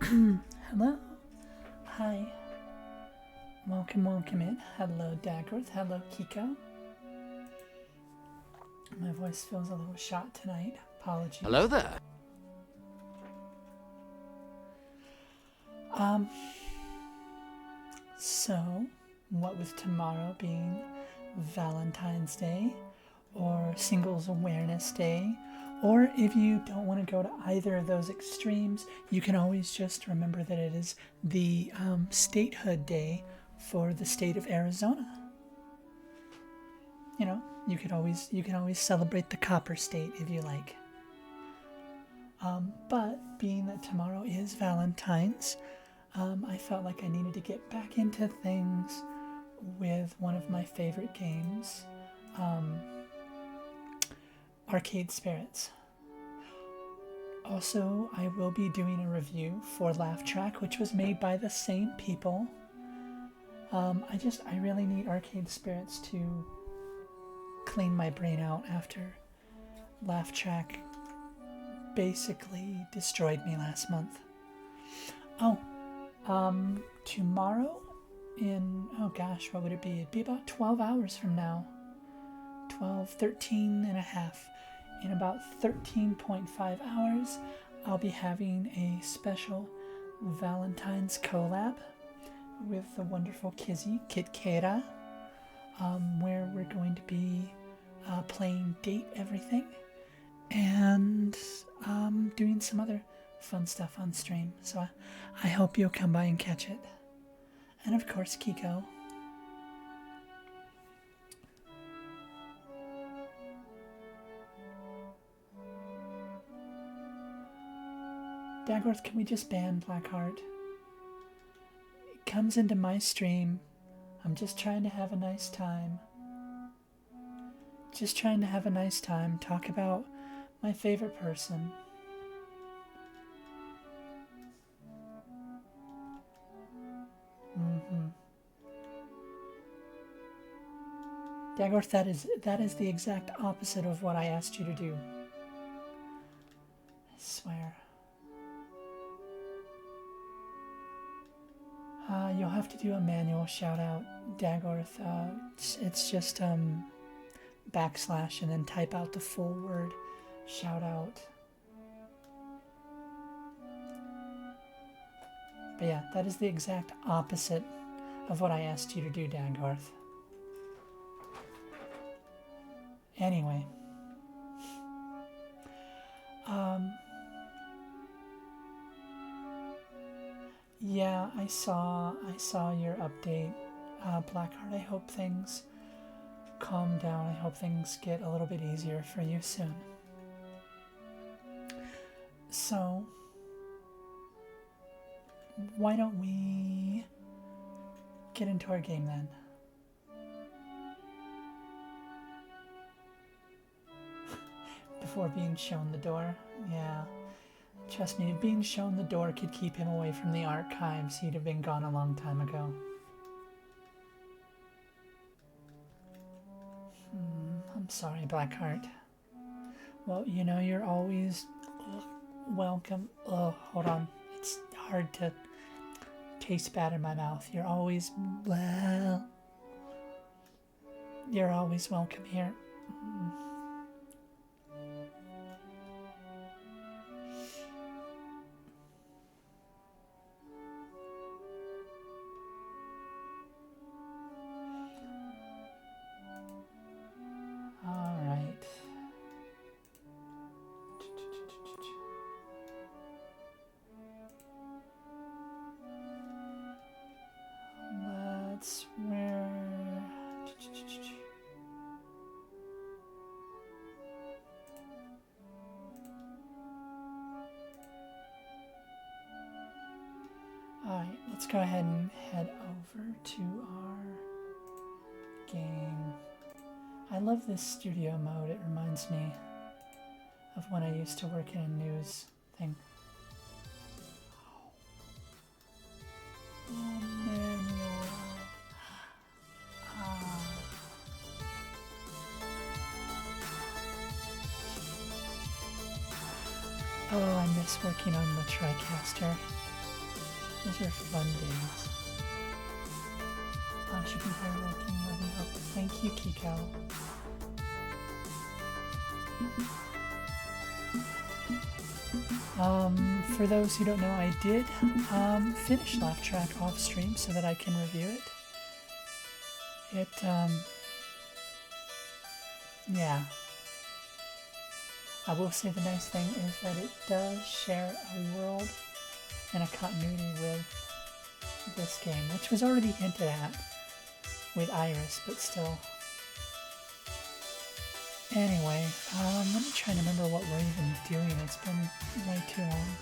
Hello. Hi. Welcome in. Hello, Dagworth. Hello, Kiko. My voice feels a little shot tonight. Apologies. Hello there. So, what with tomorrow being Valentine's Day or Singles Awareness Day, or if you don't want to go to either of those extremes, you can always just remember that it is the statehood day for the state of Arizona. You know, you can always celebrate the Copper State if you like. But being that tomorrow is Valentine's, I felt like I needed to get back into things with one of my favorite games, Arcade Spirits. Also, I will be doing a review for Laugh Track, which was made by the same people. I really need Arcade Spirits to clean my brain out after Laugh Track basically destroyed me last month. Tomorrow what would it be? It'd be about 12 hours from now. 13 and a half. In about 13.5 hours, I'll be having a special Valentine's collab with the wonderful Kizzy, Kitkera, where we're going to be playing Date Everything and doing some other fun stuff on stream. So I hope you'll come by and catch it. And of course, Kiko. Dagworth, can we just ban Blackheart? It comes into my stream. I'm just trying to have a nice time. Talk about my favorite person. Dagworth, that is the exact opposite of what I asked you to do. I swear. You'll have to do a manual shout out, Dagworth. It's just backslash and then type out the full word shout out. But yeah, that is the exact opposite of what I asked you to do, Dagworth. Anyway. Yeah, I saw your update, Blackheart. I hope things calm down. I hope things get a little bit easier for you soon. So, why don't we get into our game then? Before being shown the door, yeah. Trust me, being shown the door could keep him away from the archives. He'd have been gone a long time ago. I'm sorry, Blackheart. Well, you know, you're always welcome. Hold on. It's hard to taste bad in my mouth. You're always welcome here. Alright, let's go ahead and head over to our game. I love this studio mode. It reminds me of when I used to work in a news thing. Oh, Manuel. Oh, I miss working on the TriCaster. Those are fun days. I should be hardworking, loving hope. Thank you, Kiko. For those who don't know, I did finish Laugh Track off stream so that I can review it. Yeah. I will say the nice thing is that it does share a world and a continuity with this game, which was already hinted at with Iris, but still. Anyway, let me try to remember what we're even doing. It's been way too long.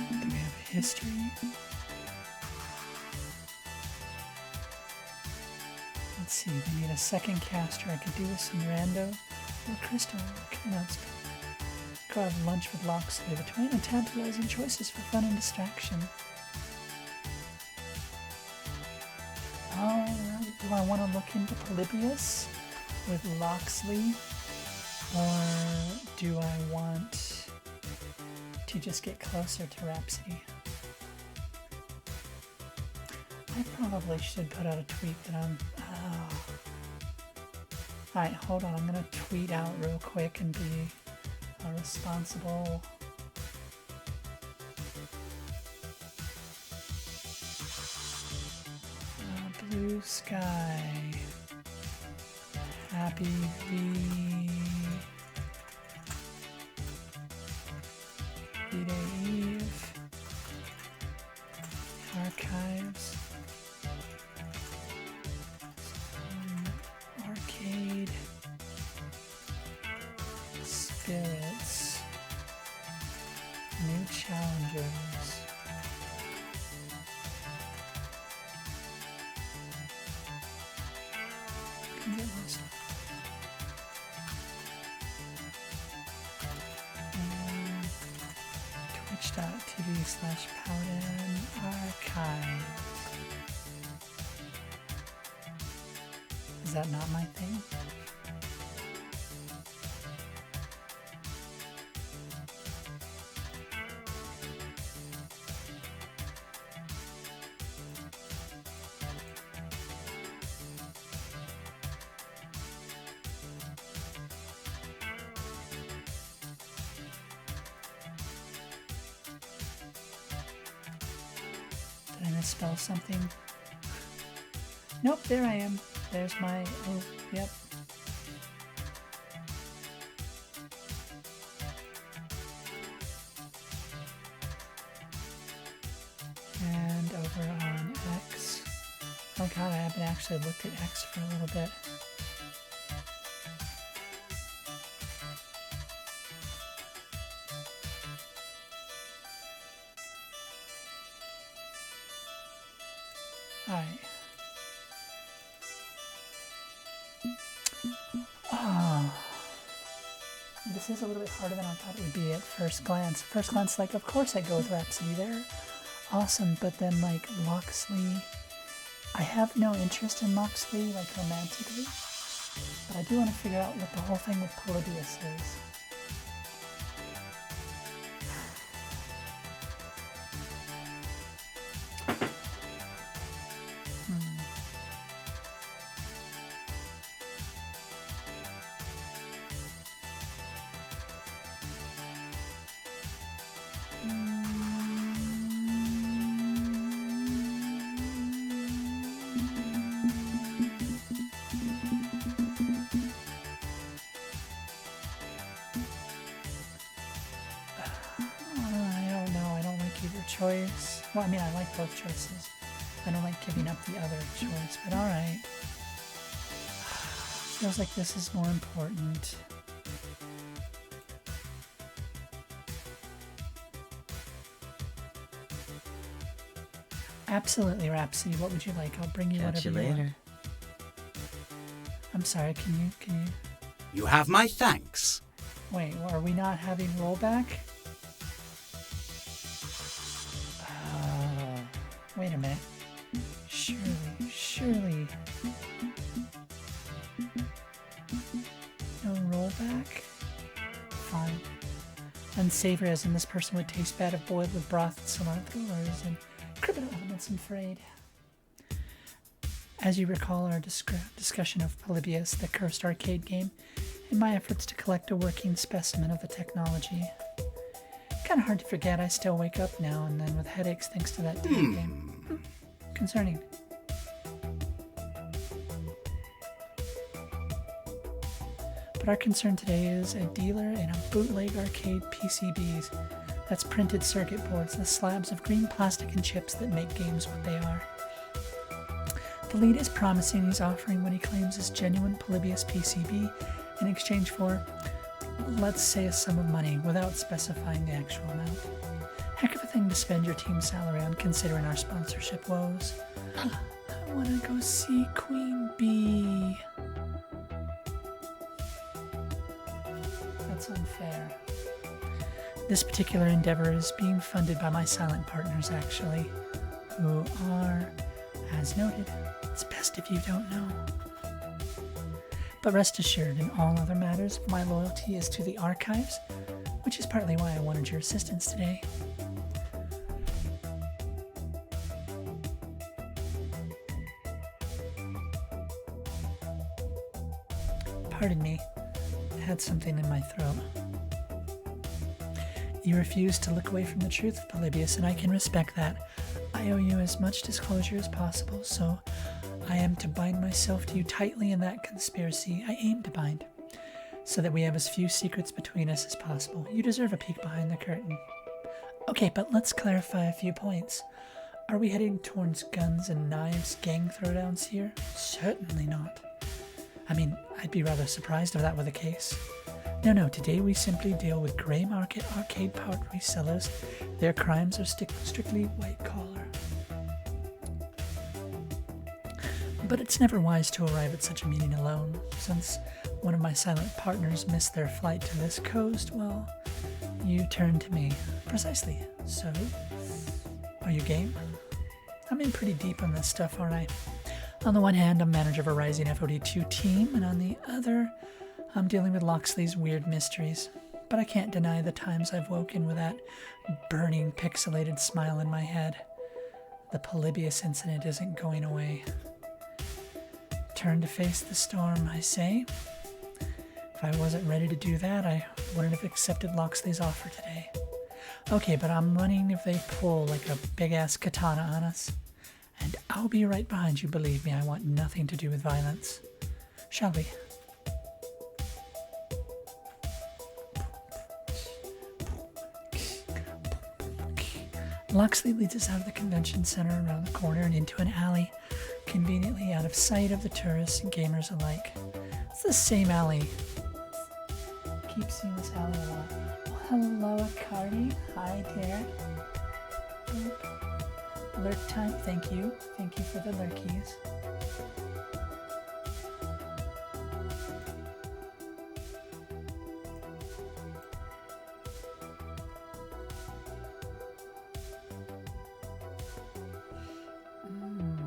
Do we have history? Let's see, we need a second caster. I could do with some rando or crystal. Okay, no, it's go have lunch with Loxley. Between and tantalizing choices for fun and distraction. Alright, do I want to look into Polybius with Loxley? Or do I want to just get closer to Rhapsody? I probably should put out a tweet that I'm... Alright, hold on. I'm going to tweet out real quick and be a responsible... Blue sky. Happy V. V-Day Eve. Archives. Arcade. Spirits. New challengers. Get lost. Twitch.tv/Paladin Archives. Is that not my thing? Did I misspell something? Nope, there I am. There's my, oh, yep. And over on X. Oh god, I haven't actually looked at X for a little bit. Alright. This is a little bit harder than I thought it would be at first glance. First glance, like, of course I go with Rhapsody there. Awesome, but then, like, Loxley... I have no interest in Loxley, like, romantically. But I do want to figure out what the whole thing with Polybius is. Choice. Well, I mean, I like both choices. I don't like giving up the other choice, but alright. Feels like this is more important. Absolutely, Rhapsody. What would you like? I'll bring you Catch whatever you you later. want. I'm sorry, can you... You have my thanks. Wait, are we not having rollback? Wait a minute. Surely. No rollback? Fine. Unsavory as in this person would taste bad if boiled with broth, cilantro, or as in criminal elements, I'm afraid. As you recall our discussion of Polybius, the cursed arcade game, in my efforts to collect a working specimen of the technology. Kinda hard to forget I still wake up now and then with headaches thanks to that damn game. Concerning. But our concern today is a dealer in a bootleg arcade PCBs. That's printed circuit boards, the slabs of green plastic and chips that make games what they are. The lead is promising he's offering what he claims is genuine Polybius PCB in exchange for, let's say, a sum of money without specifying the actual amount. Heck of a thing to spend your team's salary on considering our sponsorship woes. I want to go see Queen Bee. That's unfair. This particular endeavor is being funded by my silent partners, actually, who are, as noted, it's best if you don't know. But rest assured, in all other matters, my loyalty is to the archives, which is partly why I wanted your assistance today. Pardon me, I had something in my throat. You refuse to look away from the truth of Polybius, and I can respect that. I owe you as much disclosure as possible, so I am to bind myself to you tightly in that conspiracy I aim to bind, so that we have as few secrets between us as possible. You deserve a peek behind the curtain. Okay, but let's clarify a few points. Are we heading towards guns and knives gang throwdowns here? Certainly not. I mean, I'd be rather surprised if that were the case. No, today we simply deal with grey market arcade part resellers. Their crimes are strictly white collar. But it's never wise to arrive at such a meeting alone. Since one of my silent partners missed their flight to this coast, well, you turned to me. Precisely. So, are you game? I'm in pretty deep on this stuff, aren't I? On the one hand, I'm manager of a rising FOD2 team, and on the other, I'm dealing with Locksley's weird mysteries. But I can't deny the times I've woken with that burning, pixelated smile in my head. The Polybius incident isn't going away. Turn to face the storm, I say. If I wasn't ready to do that, I wouldn't have accepted Locksley's offer today. Okay, but I'm running if they pull like a big-ass katana on us. And I'll be right behind you, believe me, I want nothing to do with violence. Shall we? Locksley leads us out of the convention center around the corner and into an alley, conveniently out of sight of the tourists and gamers alike. It's the same alley. Keep seeing this alley a lot. Oh, hello, Akari. Hi there. Boop. Lurk time. Thank you. Thank you for the lurkies.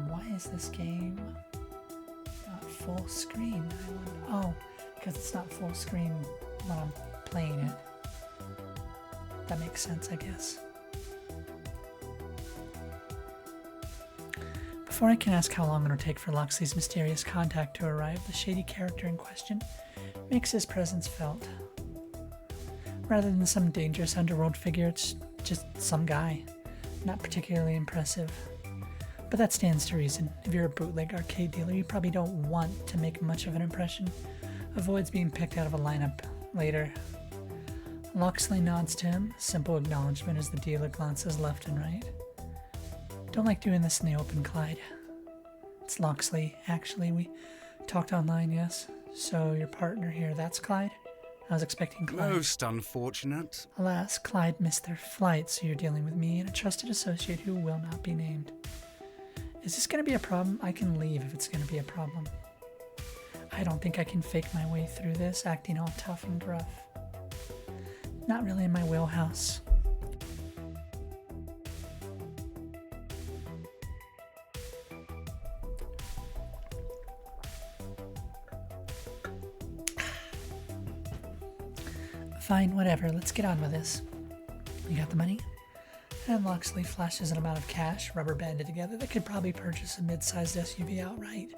Why is this game not full screen? Oh, because it's not full screen when I'm playing it. That makes sense, I guess. Before I can ask how long it'll take for Locksley's mysterious contact to arrive, the shady character in question makes his presence felt. Rather than some dangerous underworld figure, it's just some guy. Not particularly impressive. But that stands to reason. If you're a bootleg arcade dealer, you probably don't want to make much of an impression. Avoids being picked out of a lineup later. Locksley nods to him, simple acknowledgement as the dealer glances left and right. Don't like doing this in the open, Clyde. It's Locksley, actually. We talked online, yes? So your partner here, that's Clyde? I was expecting Clyde. Most unfortunate. Alas, Clyde missed their flight, so you're dealing with me and a trusted associate who will not be named. Is this going to be a problem? I can leave if it's going to be a problem. I don't think I can fake my way through this, acting all tough and gruff. Not really in my wheelhouse. Fine, whatever. Let's get on with this. You got the money? And Locksley flashes an amount of cash, rubber banded together, that could probably purchase a mid-sized SUV outright.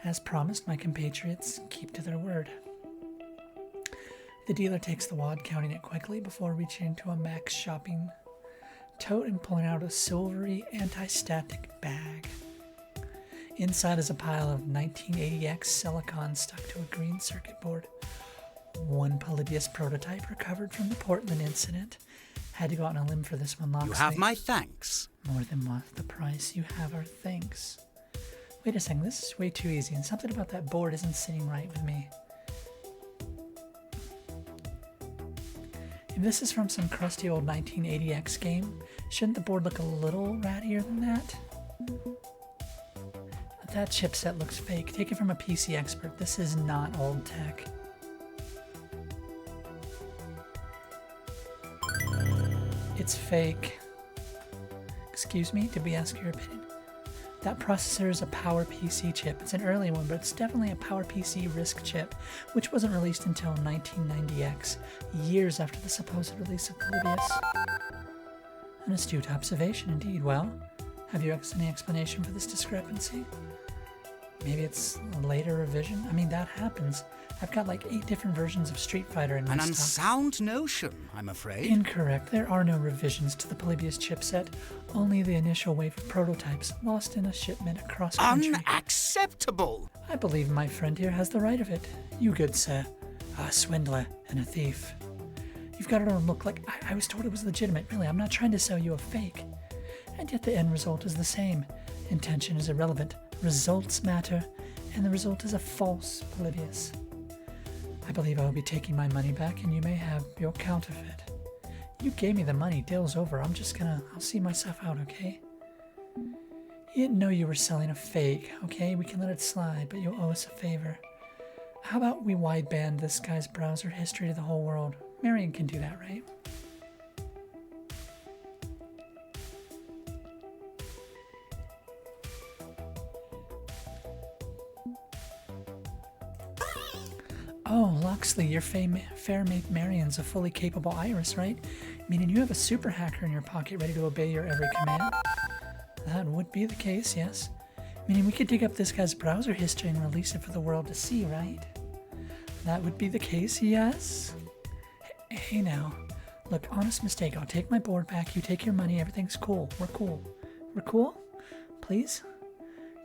As promised, my compatriots keep to their word. The dealer takes the wad, counting it quickly before reaching into a Max shopping tote and pulling out a silvery anti-static bag. Inside is a pile of 1980X silicon stuck to a green circuit board. One Polybius prototype recovered from the Portland incident. Had to go out on a limb for this one, Locksley. You have my thanks. More than worth the price. You have our thanks. Wait a second, this is way too easy, and something about that board isn't sitting right with me. If this is from some crusty old 1980X game, shouldn't the board look a little rattier than that? That chipset looks fake. Take it from a PC expert. This is not old tech. It's fake. Excuse me, did we ask your opinion? That processor is a PowerPC chip. It's an early one, but it's definitely a PowerPC RISC chip, which wasn't released until 1990X, years after the supposed release of Polybius. An astute observation indeed. Well, have you any explanation for this discrepancy? Maybe it's a later revision? I mean, that happens. I've got like 8 different versions of Street Fighter in my An stock. unsound notion, I'm afraid. Incorrect. There are no revisions to the Polybius chipset. Only the initial wave of prototypes lost in a shipment across country. Unacceptable! I believe my friend here has the right of it. You, good sir, are a swindler and a thief. You've got it on look like I was told it was legitimate. Really, I'm not trying to sell you a fake. And yet the end result is the same. Intention is irrelevant. Results matter, and the result is a false Polybius. I believe I will be taking my money back, and you may have your counterfeit. You gave me the money, deal's over. I'll see myself out, okay? You didn't know you were selling a fake, okay? We can let it slide, but you'll owe us a favor. How about we wideband this guy's browser history to the whole world? Marion can do that, right? Oh, Locksley, your fair-mate Marion's a fully capable Iris, right? Meaning you have a super hacker in your pocket ready to obey your every command? That would be the case, yes. Meaning we could dig up this guy's browser history and release it for the world to see, right? That would be the case, yes? Hey now. Look, honest mistake. I'll take my board back. You take your money. Everything's cool. We're cool. We're cool? Please?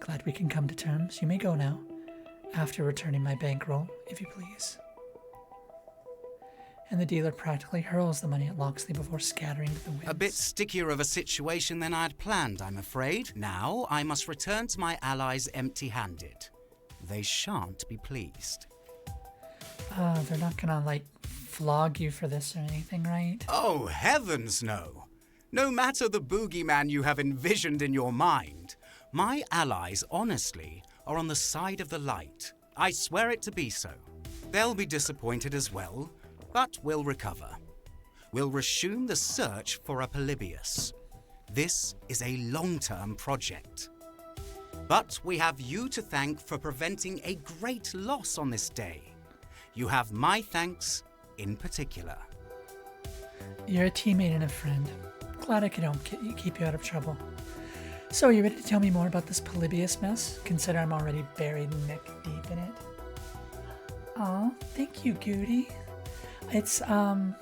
Glad we can come to terms. You may go now. After returning my bankroll, if you please. And the dealer practically hurls the money at Locksley before scattering to the winds. A bit stickier of a situation than I'd planned, I'm afraid. Now I must return to my allies empty-handed. They shan't be pleased. They're not gonna, like, flog you for this or anything, right? Oh, heavens no! No matter the boogeyman you have envisioned in your mind, my allies, honestly, are on the side of the light. I swear it to be so. They'll be disappointed as well, but we'll recover. We'll resume the search for a Polybius. This is a long-term project. But we have you to thank for preventing a great loss on this day. You have my thanks in particular. You're a teammate and a friend. Glad I could help keep you out of trouble. So, are you ready to tell me more about this Polybius mess? Consider I'm already buried neck deep in it. Aw, thank you, Goody. It's,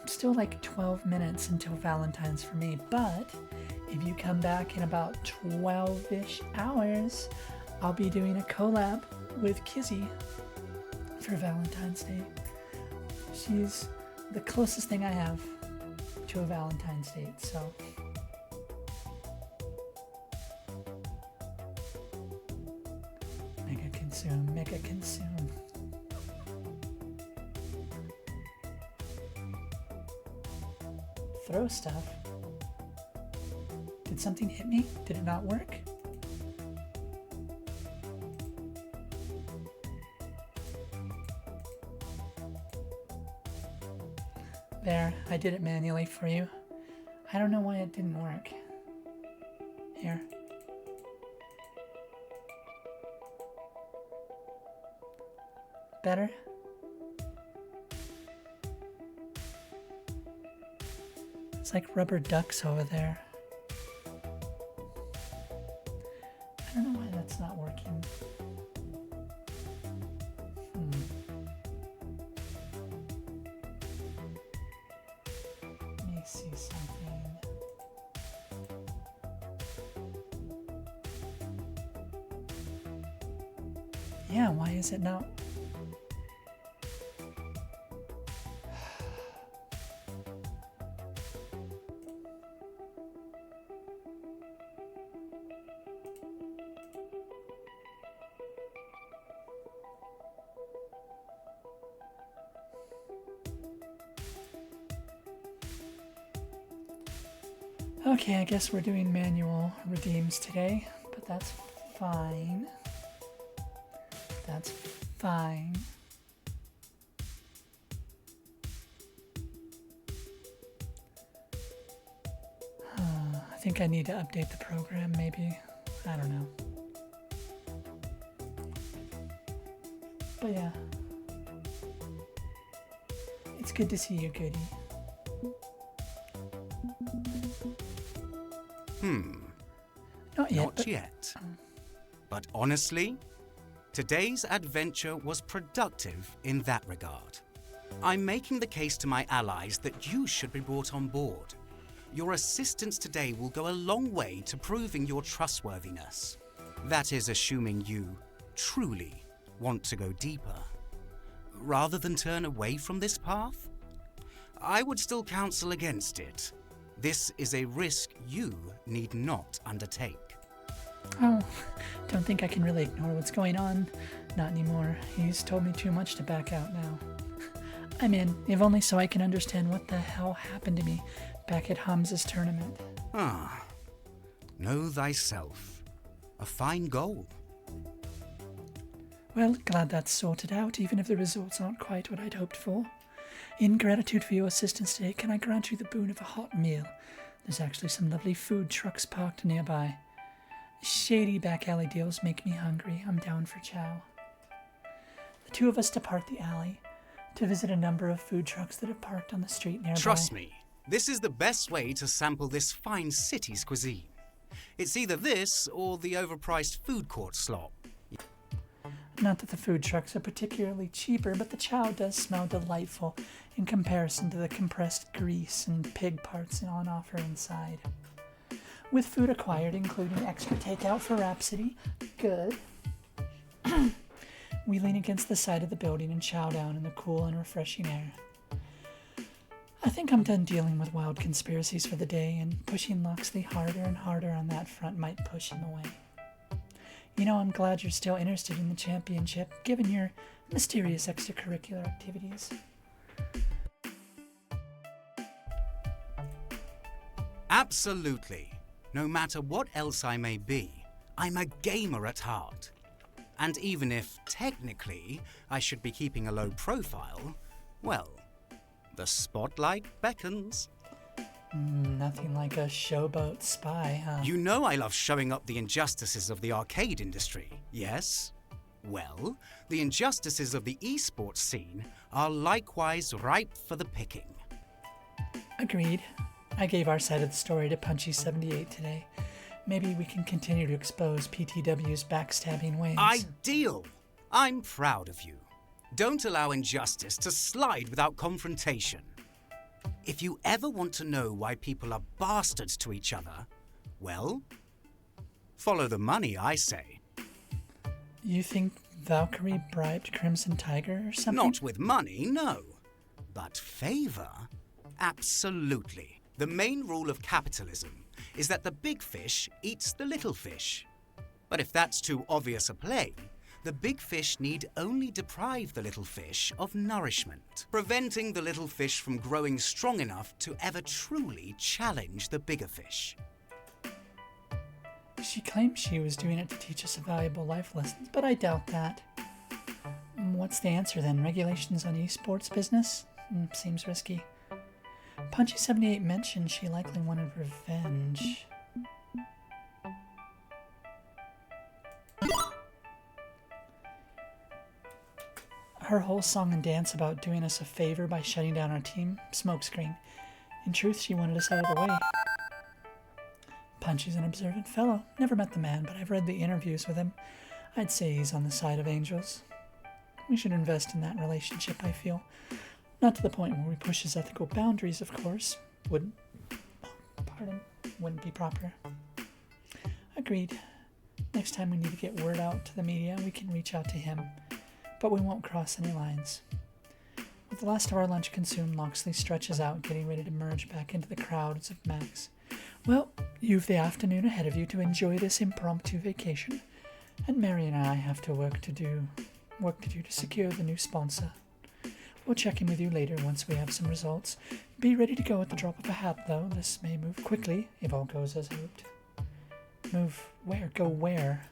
still like 12 minutes until Valentine's for me, but if you come back in about 12-ish hours, I'll be doing a collab with Kizzy for Valentine's Day. She's the closest thing I have to a Valentine's date, so... Mega consume. Throw stuff. Did something hit me? Did it not work? There, I did it manually for you. I don't know why it didn't work. Here. Better? It's like rubber ducks over there. I don't know why that's not working. Let me see something. Yeah, why is it not? Okay, I guess we're doing manual redeems today, but that's fine. That's fine. I think I need to update the program, maybe. I don't know. But yeah. It's good to see you, Goody. Not yet. Not yet. But honestly, today's adventure was productive in that regard. I'm making the case to my allies that you should be brought on board. Your assistance today will go a long way to proving your trustworthiness. That is assuming you truly want to go deeper. Rather than turn away from this path, I would still counsel against it. This is a risk you need not undertake. Oh, don't think I can really ignore what's going on. Not anymore. He's told me too much to back out now. I'm in, if only so I can understand what the hell happened to me back at Hamza's tournament. Ah, know thyself. A fine goal. Well, glad that's sorted out, even if the results aren't quite what I'd hoped for. In gratitude for your assistance today, can I grant you the boon of a hot meal? There's actually some lovely food trucks parked nearby. Shady back alley deals make me hungry. I'm down for chow. The two of us depart the alley to visit a number of food trucks that have parked on the street nearby. Trust me, this is the best way to sample this fine city's cuisine. It's either this or the overpriced food court slop. Not that the food trucks are particularly cheaper, but the chow does smell delightful in comparison to the compressed grease and pig parts on offer inside. With food acquired, including extra takeout for Rhapsody, good. We lean against the side of the building and chow down in the cool and refreshing air. I think I'm done dealing with wild conspiracies for the day, and pushing Loxley harder and harder on that front might push him away. You know, I'm glad you're still interested in the championship, given your mysterious extracurricular activities. Absolutely. No matter what else I may be, I'm a gamer at heart. And even if, technically, I should be keeping a low profile, well, the spotlight beckons. Nothing like a showboat spy, huh? You know I love showing up the injustices of the arcade industry, yes? Well, the injustices of the esports scene are likewise ripe for the picking. Agreed. I gave our side of the story to Punchy78 today. Maybe we can continue to expose PTW's backstabbing ways. Ideal! I'm proud of you. Don't allow injustice to slide without confrontation. If you ever want to know why people are bastards to each other, well, follow the money, I say. You think Valkyrie bribed Crimson Tiger or something? Not with money, no. But favor? Absolutely. The main rule of capitalism is that the big fish eats the little fish. But if that's too obvious a play, the big fish need only deprive the little fish of nourishment, preventing the little fish from growing strong enough to ever truly challenge the bigger fish. She claimed she was doing it to teach us valuable life lessons, but I doubt that. What's the answer then? Regulations on esports business? Seems risky. Punchy78 mentioned she likely wanted revenge. Her whole song and dance about doing us a favor by shutting down our team, smokescreen. In truth, she wanted us out of the way. Punchy's an observant fellow. Never met the man, but I've read the interviews with him. I'd say he's on the side of angels. We should invest in that relationship, I feel. Not to the point where we push his ethical boundaries, of course. Wouldn't be proper. Agreed. Next time we need to get word out to the media, we can reach out to him. But we won't cross any lines. With the last of our lunch consumed, Loxley stretches out, getting ready to merge back into the crowds of Max. Well, you've the afternoon ahead of you to enjoy this impromptu vacation, and Mary and I have to work to do to secure the new sponsor. We'll check in with you later once we have some results. Be ready to go at the drop of a hat, though. This may move quickly if all goes as hoped. Move where? Go where?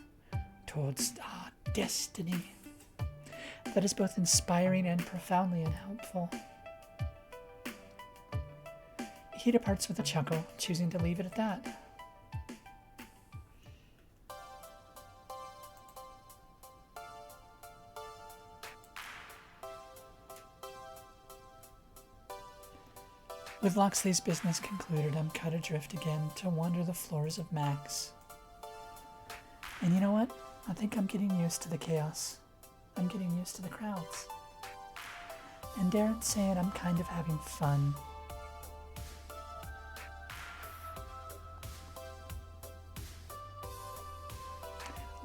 Towards destiny. That is both inspiring and profoundly unhelpful. He departs with a chuckle, choosing to leave it at that. With Loxley's business concluded, I'm cut adrift again to wander the floors of Max. And you know what? I think I'm getting used to the chaos. I'm getting used to the crowds. And dare say it, I'm kind of having fun.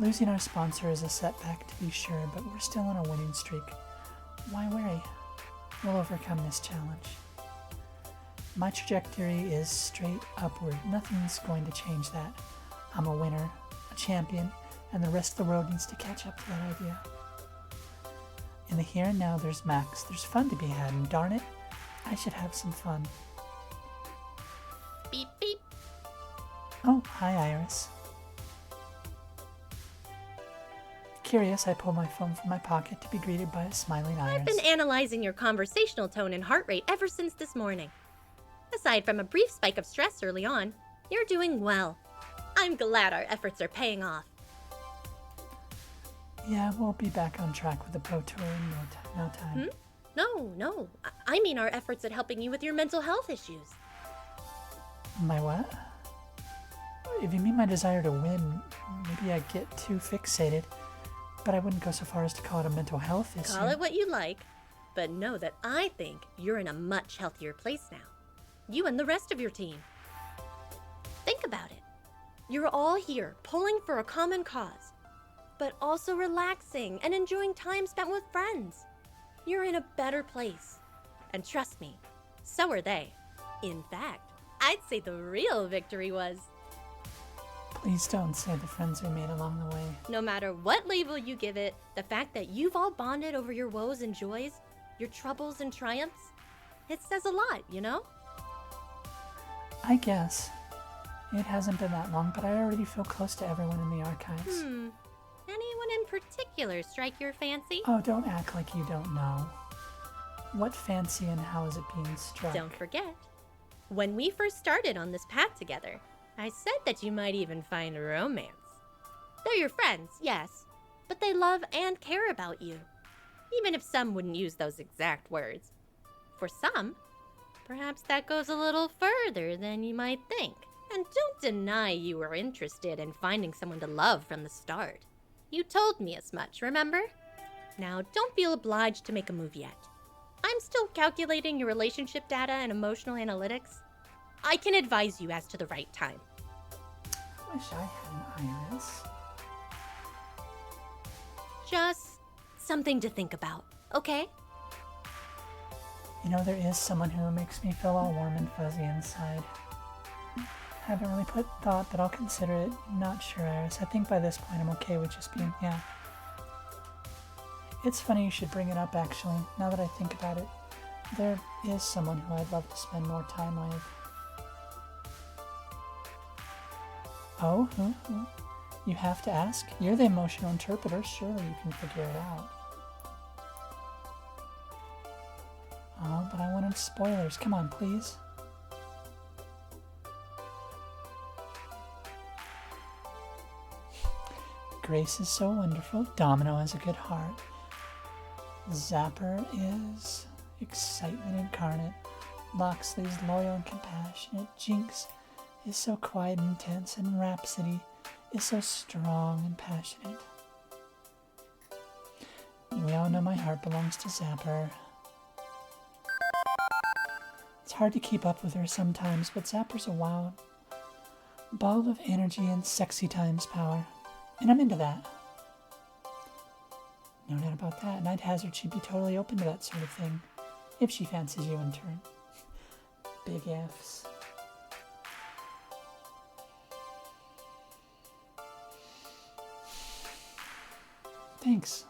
Losing our sponsor is a setback, to be sure, but we're still on a winning streak. Why worry? We'll overcome this challenge. My trajectory is straight upward. Nothing's going to change that. I'm a winner, a champion, and the rest of the world needs to catch up to that idea. In the here and now, there's Max. There's fun to be had, and darn it, I should have some fun. Beep, beep. Oh, hi, Iris. Curious, I pull my phone from my pocket to be greeted by a smiling Iris. I've been analyzing your conversational tone and heart rate ever since this morning. Aside from a brief spike of stress early on, you're doing well. I'm glad our efforts are paying off. Yeah, we'll be back on track with the Pro Tour in no time. No. I mean our efforts at helping you with your mental health issues. My what? If you mean my desire to win, maybe I get too fixated. But I wouldn't go so far as to call it a mental health issue. Call it what you like, but know that I think you're in a much healthier place now. You and the rest of your team. Think about it. You're all here pulling for a common cause, but also relaxing and enjoying time spent with friends. You're in a better place. And trust me, so are they. In fact, I'd say the real victory was... Please don't say the friends we made along the way. No matter what label you give it, the fact that you've all bonded over your woes and joys, your troubles and triumphs, it says a lot, you know? I guess. It hasn't been that long, but I already feel close to everyone in the archives. Anyone in particular strike your fancy? Oh, don't act like you don't know. What fancy and how is it being struck? Don't forget, when we first started on this path together, I said that you might even find romance. They're your friends, yes, but they love and care about you, even if some wouldn't use those exact words. For some, perhaps that goes a little further than you might think. And don't deny you were interested in finding someone to love from the start. You told me as much, remember? Now, don't feel obliged to make a move yet. I'm still calculating your relationship data and emotional analytics. I can advise you as to the right time. I wish I had an Iris. Just something to think about, okay? You know, there is someone who makes me feel all warm and fuzzy inside. Haven't really put thought, but I'll consider it. Not sure, Iris. I think by this point I'm okay with just being, yeah. It's funny you should bring it up, actually, now that I think about it. There is someone who I'd love to spend more time with. Oh, who? You have to ask? You're the emotional interpreter. Surely you can figure it out. Oh, but I wanted spoilers. Come on, please. Grace is so wonderful. Domino has a good heart. Zapper is excitement incarnate. Loxley's loyal and compassionate. Jinx is so quiet and intense, and Rhapsody is so strong and passionate. We all know my heart belongs to Zapper. It's hard to keep up with her sometimes, but Zapper's a wild ball of energy and sexy times power. And I'm into that. No doubt about that. And I'd hazard she'd be totally open to that sort of thing. If she fancies you in turn. Big ifs. Thanks.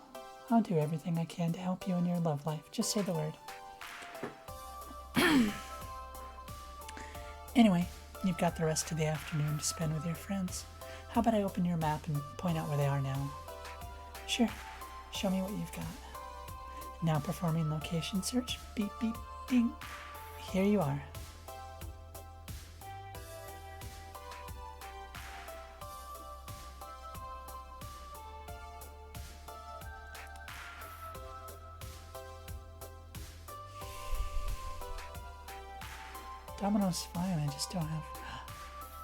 I'll do everything I can to help you in your love life. Just say the word. Anyway, you've got the rest of the afternoon to spend with your friends. How about I open your map and point out where they are now? Sure. Show me what you've got. Now performing location search. Beep, beep, ding. Here you are. Domino's fine, I just don't have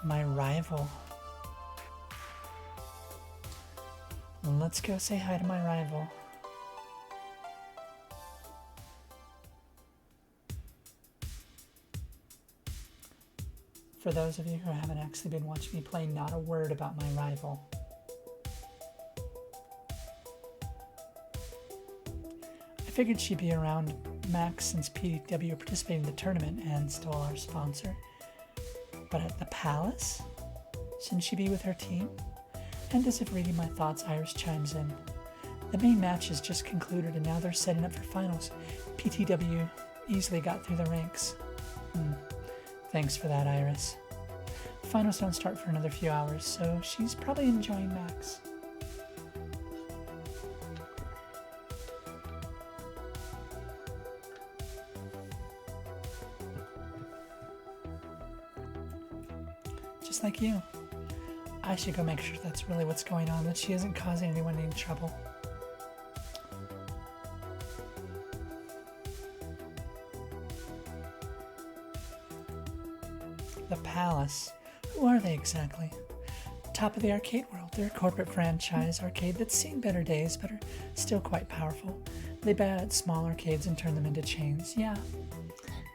my rival. Let's go say hi to my rival. For those of you who haven't actually been watching me play, not a word about my rival. I figured she'd be around Max since PTW participated in the tournament and still our sponsor. But at the Palace? Shouldn't she be with her team? And as if reading my thoughts, Iris chimes in. The main match has just concluded and now they're setting up for finals. PTW easily got through the ranks. Thanks for that, Iris. Finals don't start for another few hours, so she's probably enjoying Max. Just like you. I should go make sure that's really what's going on, that she isn't causing anyone any trouble. The Palace. Who are they exactly? Top of the arcade world. They're a corporate franchise arcade that's seen better days, but are still quite powerful. They buy out small arcades and turn them into chains. Yeah,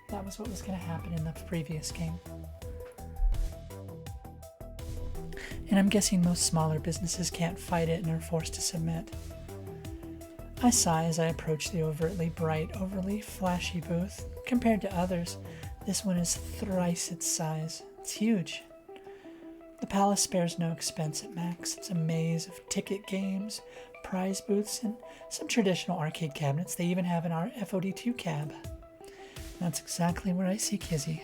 that was what was going to happen in the previous game. And I'm guessing most smaller businesses can't fight it and are forced to submit. I sigh as I approach the overtly bright, overly flashy booth. Compared to others, this one is thrice its size. It's huge. The Palace spares no expense at Max. It's a maze of ticket games, prize booths, and some traditional arcade cabinets. They even have an FOD2 cab. That's exactly where I see Kizzy.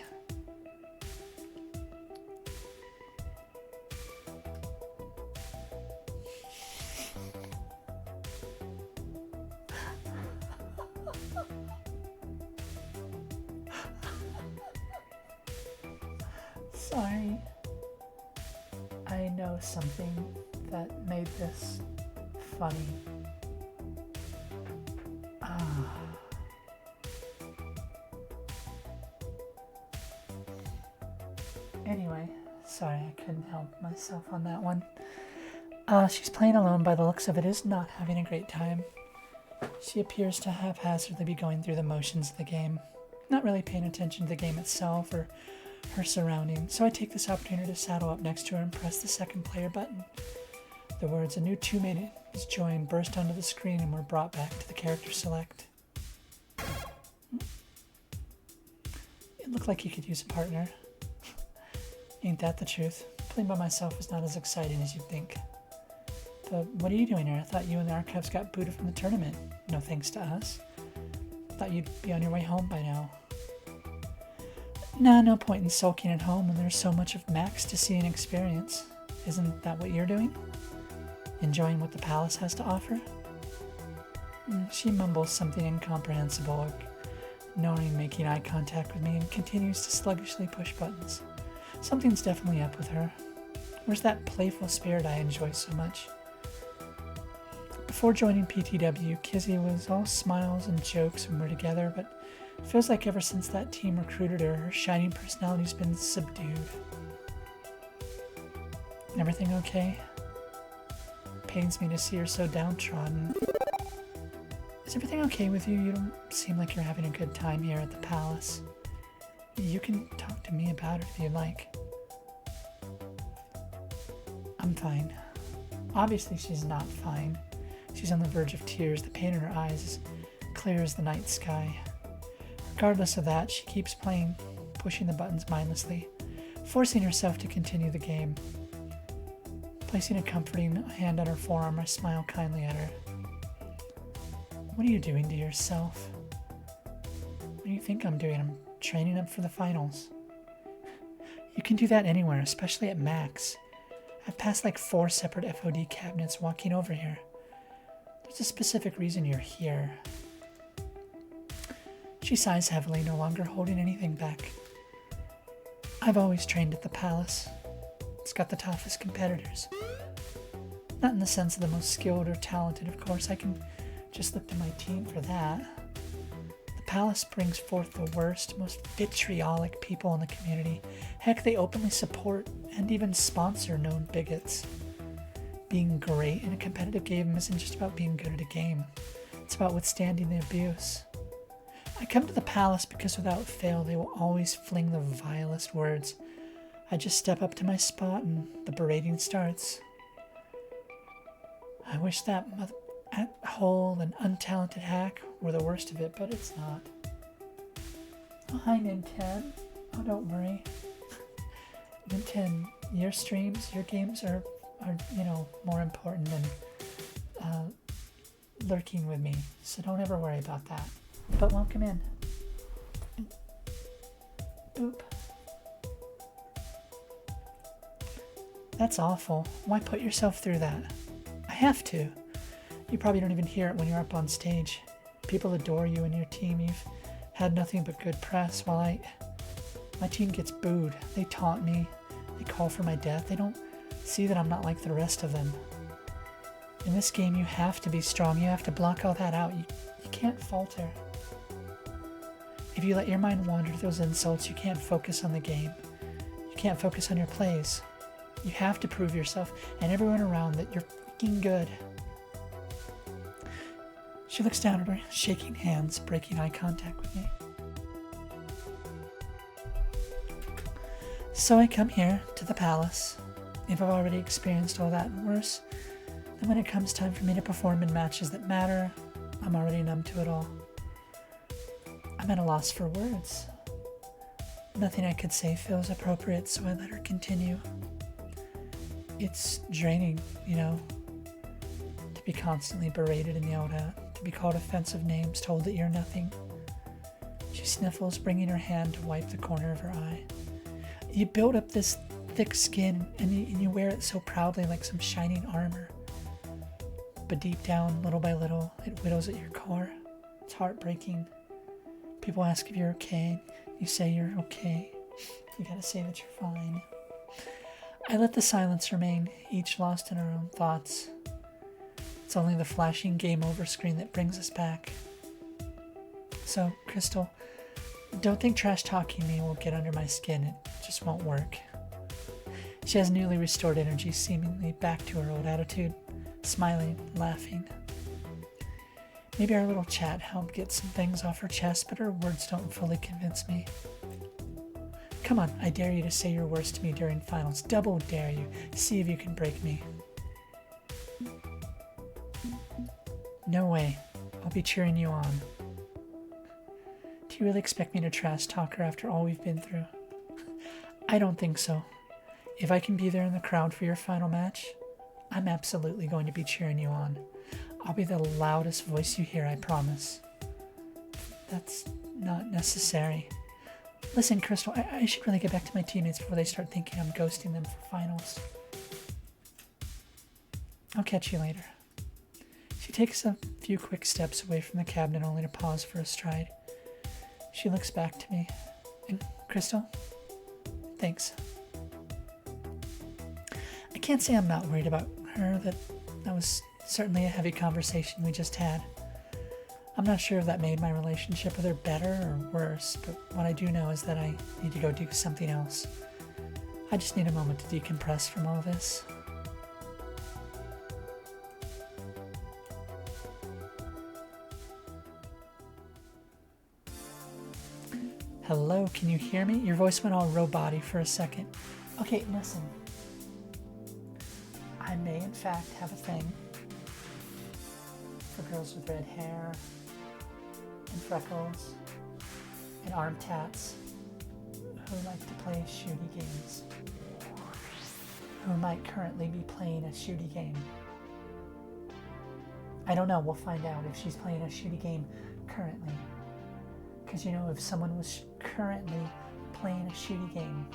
Sorry. I know something that made this funny. Anyway, sorry, I couldn't help myself on that one. She's playing alone by the looks of it, is not having a great time. She appears to haphazardly be going through the motions of the game, not really paying attention to the game itself or her surroundings, so I take this opportunity to saddle up next to her and press the second player button. The words, "A new two-mate is joined," burst onto the screen and were brought back to the character select. It looked like you could use a partner. Ain't that the truth? Playing by myself is not as exciting as you'd think. But what are you doing here? I thought you and the Archives got booted from the tournament. No thanks to us. Thought you'd be on your way home by now. Nah, no point in sulking at home when there's so much of Max to see and experience. Isn't that what you're doing? Enjoying what the Palace has to offer? She mumbles something incomprehensible, ignoring making eye contact with me, and continues to sluggishly push buttons. Something's definitely up with her. Where's that playful spirit I enjoy so much? Before joining PTW, Kizzy was all smiles and jokes when we're together, but Feels like ever since that team recruited her, her shining personality's been subdued. Everything okay? Pains me to see her so downtrodden. Is everything okay with you? You don't seem like you're having a good time here at the palace. You can talk to me about it if you'd like. I'm fine. Obviously she's not fine. She's on the verge of tears. The pain in her eyes is clear as the night sky. Regardless of that, she keeps playing, pushing the buttons mindlessly, forcing herself to continue the game. Placing a comforting hand on her forearm, I smile kindly at her. What are you doing to yourself? What do you think I'm doing? I'm training up for the finals. You can do that anywhere, especially at Max. I've passed like 4 separate FOD cabinets walking over here. There's a specific reason you're here. She sighs heavily, no longer holding anything back. I've always trained at the palace. It's got the toughest competitors. Not in the sense of the most skilled or talented, of course. I can just look to my team for that. The palace brings forth the worst, most vitriolic people in the community. Heck, they openly support and even sponsor known bigots. Being great in a competitive game isn't just about being good at a game. It's about withstanding the abuse. I come to the palace because without fail, they will always fling the vilest words. I just step up to my spot and the berating starts. I wish that whole and untalented hack were the worst of it, but it's not. Oh, hi, Ninten. Oh, don't worry. Ninten, your streams, your games are more important than lurking with me, so don't ever worry about that. But welcome in. Boop. That's awful. Why put yourself through that? I have to. You probably don't even hear it when you're up on stage. People adore you and your team. You've had nothing but good press, while my team gets booed. They taunt me. They call for my death. They don't see that I'm not like the rest of them. In this game, you have to be strong. You have to block all that out. You can't falter. If you let your mind wander to those insults, you can't focus on the game. You can't focus on your plays. You have to prove yourself and everyone around that you're freaking good. She looks down at her, shaking hands, breaking eye contact with me. So I come here to the palace. If I've already experienced all that and worse, then when it comes time for me to perform in matches that matter, I'm already numb to it all. I'm at a loss for words. Nothing I could say feels appropriate, so I let her continue. It's draining, to be constantly berated and yelled at, to be called offensive names, told that you're nothing. She sniffles, bringing her hand to wipe the corner of her eye. You build up this thick skin, and you wear it so proudly like some shining armor. But deep down, little by little, it whittles at your core. It's heartbreaking. People ask if you're okay. You say you're okay. You gotta say that you're fine. I let the silence remain, each lost in our own thoughts. It's only the flashing game over screen that brings us back. So, Crystal, don't think trash talking me will get under my skin. It just won't work. She has newly restored energy, seemingly back to her old attitude, smiling, laughing. Maybe our little chat helped get some things off her chest, but her words don't fully convince me. Come on, I dare you to say your worst to me during finals. Double dare you. See if you can break me. No way. I'll be cheering you on. Do you really expect me to trash talk her after all we've been through? I don't think so. If I can be there in the crowd for your final match, I'm absolutely going to be cheering you on. I'll be the loudest voice you hear, I promise. That's not necessary. Listen, Crystal, I should really get back to my teammates before they start thinking I'm ghosting them for finals. I'll catch you later. She takes a few quick steps away from the cabinet only to pause for a stride. She looks back to me. And Crystal? Thanks. I can't say I'm not worried about her. That was certainly a heavy conversation we just had. I'm not sure if that made my relationship with her better or worse, but what I do know is that I need to go do something else. I just need a moment to decompress from all this. Hello, can you hear me? Your voice went all robot-y for a second. Okay, listen. I may in fact have a thing for girls with red hair and freckles and arm tats who like to play shooty games. Who might currently be playing a shooty game. I don't know, we'll find out if she's playing a shooty game currently. Because you know, if someone was currently playing a shooty game,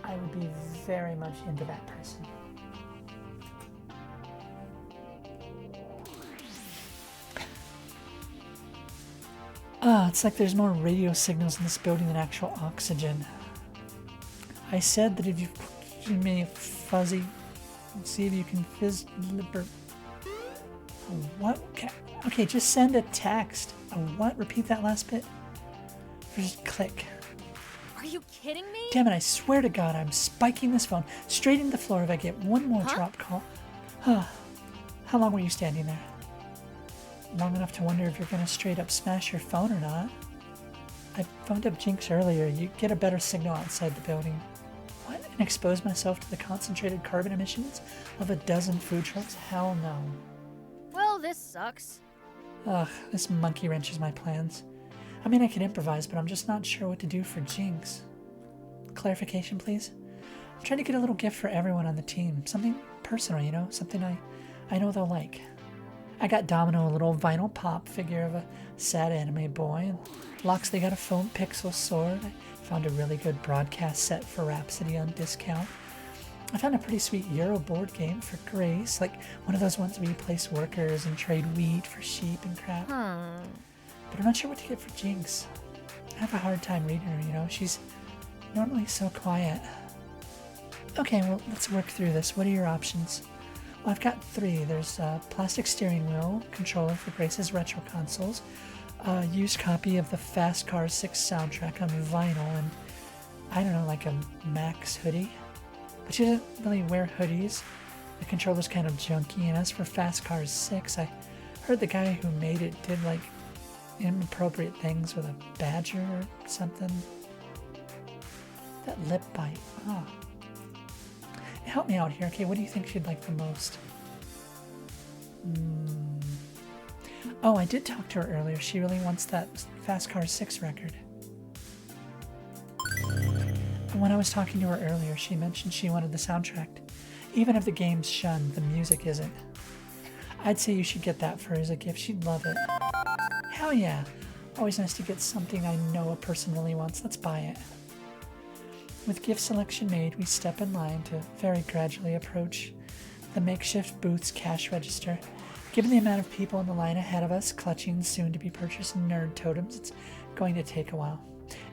I would be very much into that person. It's like there's more radio signals in this building than actual oxygen. I said that if you give me a fuzzy, see if you can fizz. What? Okay, just send a text. A what? Repeat that last bit. Just click. Are you kidding me? Damn it, I swear to God, I'm spiking this phone straight into the floor if I get one more drop call. How long were you standing there? Long enough to wonder if you're gonna straight up smash your phone or not. I phoned up Jinx earlier. You get a better signal outside the building. What? And expose myself to the concentrated carbon emissions of a dozen food trucks? Hell no. Well, this sucks. Ugh, this monkey wrenches my plans. I mean, I can improvise, but I'm just not sure what to do for Jinx. Clarification, please? I'm trying to get a little gift for everyone on the team. Something personal, you know? Something I know they'll like. I got Domino a little vinyl pop figure of a sad anime boy, and Loxley got a foam pixel sword. I found a really good broadcast set for Rhapsody on discount. I found a pretty sweet Euro board game for Grace, like one of those ones where you place workers and trade wheat for sheep and crap. But I'm not sure what to get for Jinx. I have a hard time reading her, you know? She's normally so quiet. Okay, well, let's work through this. What are your options? Well, I've got three. There's a plastic steering wheel controller for Grace's retro consoles, a used copy of the Fast Cars 6 soundtrack on vinyl, and I don't know, like a Max hoodie. But she doesn't really wear hoodies. The controller's kind of junky, and as for Fast Cars 6, I heard the guy who made it did like inappropriate things with a badger or something. That lip bite. Oh. Help me out here. Okay, what do you think she'd like the most? Oh, I did talk to her earlier. She really wants that Fast Car 6 record. When I was talking to her earlier, she mentioned she wanted the soundtrack. Even if the game's shunned, the music isn't. I'd say you should get that for her as a gift. She'd love it. Hell yeah. Always nice to get something I know a person really wants. Let's buy it. With gift selection made, we step in line to very gradually approach the makeshift booth's cash register. Given the amount of people in the line ahead of us clutching soon-to-be-purchased nerd totems, it's going to take a while.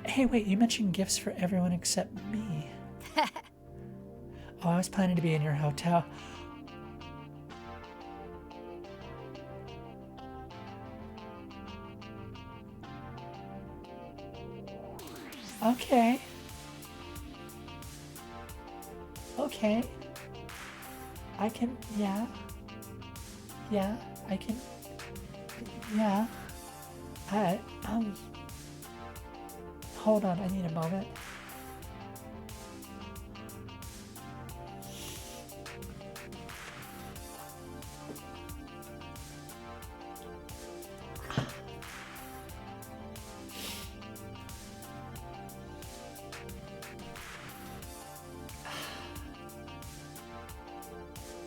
Hey, wait, you mentioned gifts for everyone except me. Oh, I was planning to be in your hotel. Okay. Okay. I can, yeah. Yeah, I can, yeah. Alright, hold on, I need a moment.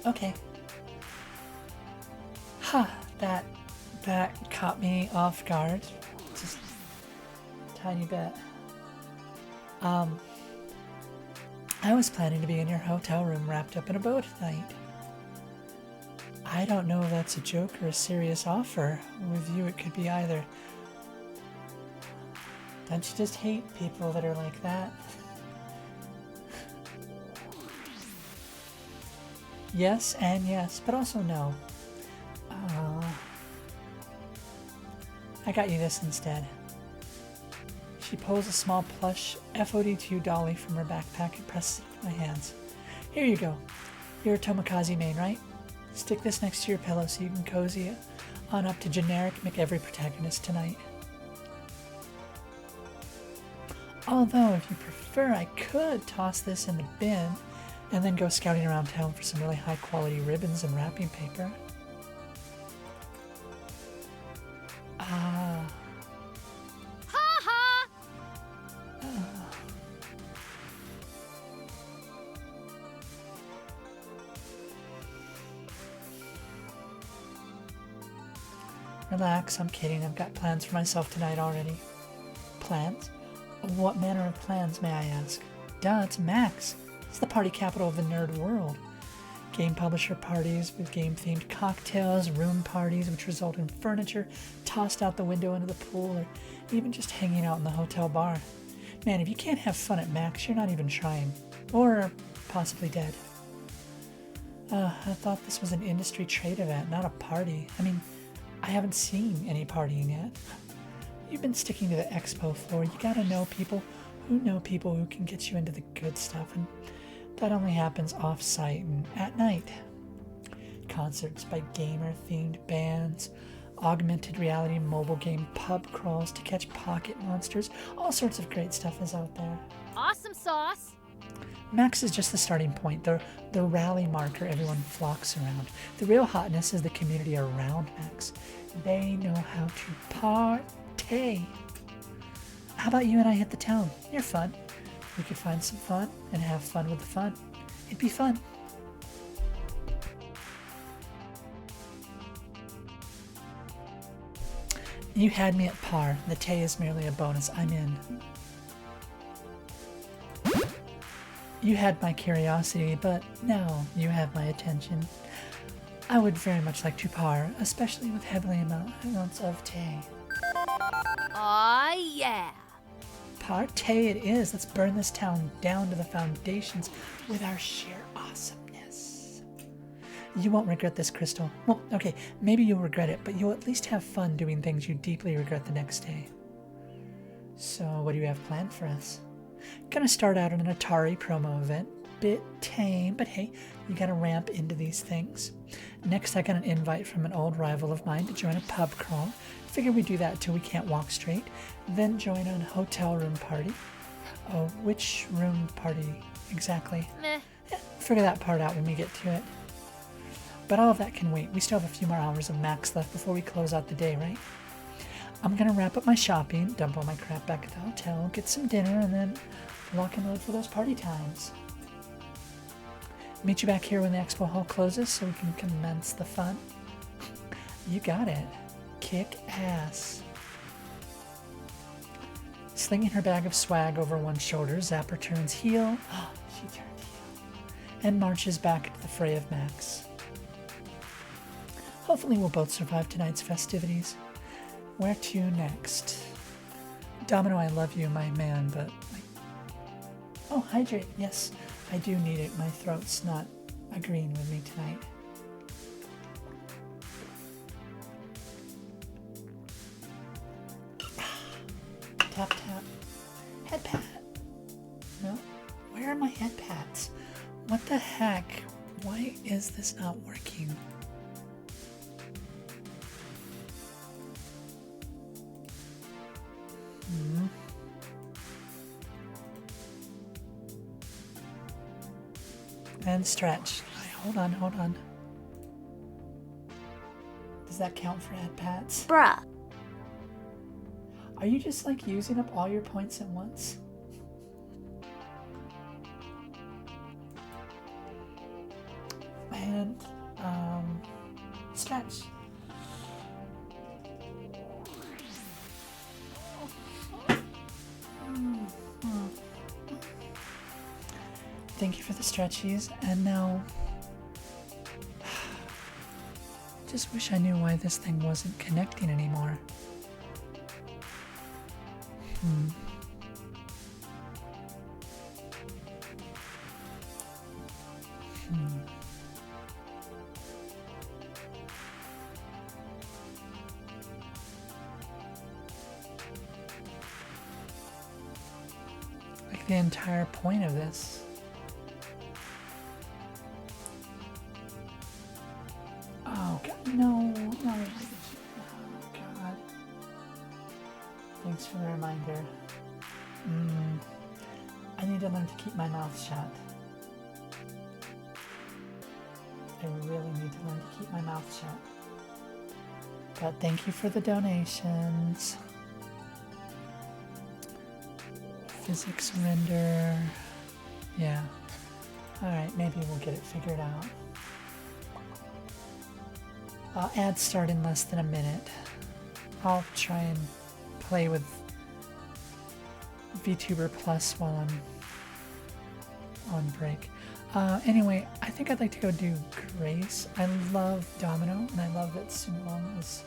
Okay. Huh, that caught me off guard. Just a tiny bit. I was planning to be in your hotel room wrapped up in a bow tonight. I don't know if that's a joke or a serious offer. With you, it could be either. Don't you just hate people that are like that? Yes and yes, but also no. I got you this instead. She pulls a small plush FOD2 dolly from her backpack and presses it in my hands. Here you go. You're a Tomokaze main, right? Stick this next to your pillow so you can cozy on up to generic McEvery protagonist tonight. Although, if you prefer, I could toss this in the bin and then go scouting around town for some really high quality ribbons and wrapping paper. Ah. Ha ha! Relax, I'm kidding. I've got plans for myself tonight already. Plans? What manner of plans, may I ask? Duh, it's Max. It's the party capital of the nerd world. Game publisher parties with game-themed cocktails, room parties which result in furniture tossed out the window into the pool, or even just hanging out in the hotel bar. Man, if you can't have fun at Max, you're not even trying. Or possibly dead. I thought this was an industry trade event, not a party. I mean, I haven't seen any partying yet. You've been sticking to the expo floor. You gotta know people who can get you into the good stuff, and that only happens off-site and at night. Concerts by gamer-themed bands, augmented reality mobile game pub crawls to catch pocket monsters. All sorts of great stuff is out there. Awesome sauce! Max is just the starting point, the rally marker everyone flocks around. The real hotness is the community around Max. They know how to party. How about you and I hit the town? You're fun. We could find some fun and have fun with the fun. It'd be fun. You had me at par. The Tay is merely a bonus. I'm in. You had my curiosity, but now you have my attention. I would very much like to par, especially with heavily amounts of Tay. Aw, yeah. Partay it is. Let's burn this town down to the foundations with our sheer awesomeness. You won't regret this, Crystal. Well, okay, maybe you'll regret it, but you'll at least have fun doing things you deeply regret the next day. So, what do you have planned for us? Gonna start out an Atari promo event. Bit tame, but hey, you gotta ramp into these things. Next, I got an invite from an old rival of mine to join a pub crawl. Figure we do that till we can't walk straight. Then join on hotel room party. Oh, which room party exactly? Meh. Figure that part out when we get to it. But all of that can wait. We still have a few more hours of Max left before we close out the day, right? I'm gonna wrap up my shopping, dump all my crap back at the hotel, get some dinner, and then lock and load for those party times. Meet you back here when the expo hall closes so we can commence the fun. You got it. Kick ass. Slinging her bag of swag over one shoulder, Zapper turns heel. She turned heel. And marches back to the fray of Max. Hopefully we'll both survive tonight's festivities. Where to next? Domino, I love you, my man, but... Oh, hydrate. Yes, I do need it. My throat's not agreeing with me tonight. Tap, tap. Head pat. No? Where are my head pats? What the heck? Why is this not working? And stretch. Hold on. Does that count for head pats? Bruh. Are you just like using up all your points at once? And, stretch. Thank you for the stretchies, and now... Just wish I knew why this thing wasn't connecting anymore. like the entire point of this. Oh god, no. Oh god. Thanks for the reminder. I need to learn to keep my mouth shut. I really need to learn to keep my mouth shut. But thank you for the donations. Physics render. Yeah. Alright, maybe we'll get it figured out. Ads start in less than a minute. I'll try and play with VTuber Plus while I'm on break. Anyway, I think I'd like to go do Grace. I love Domino, and I love that Sunwon is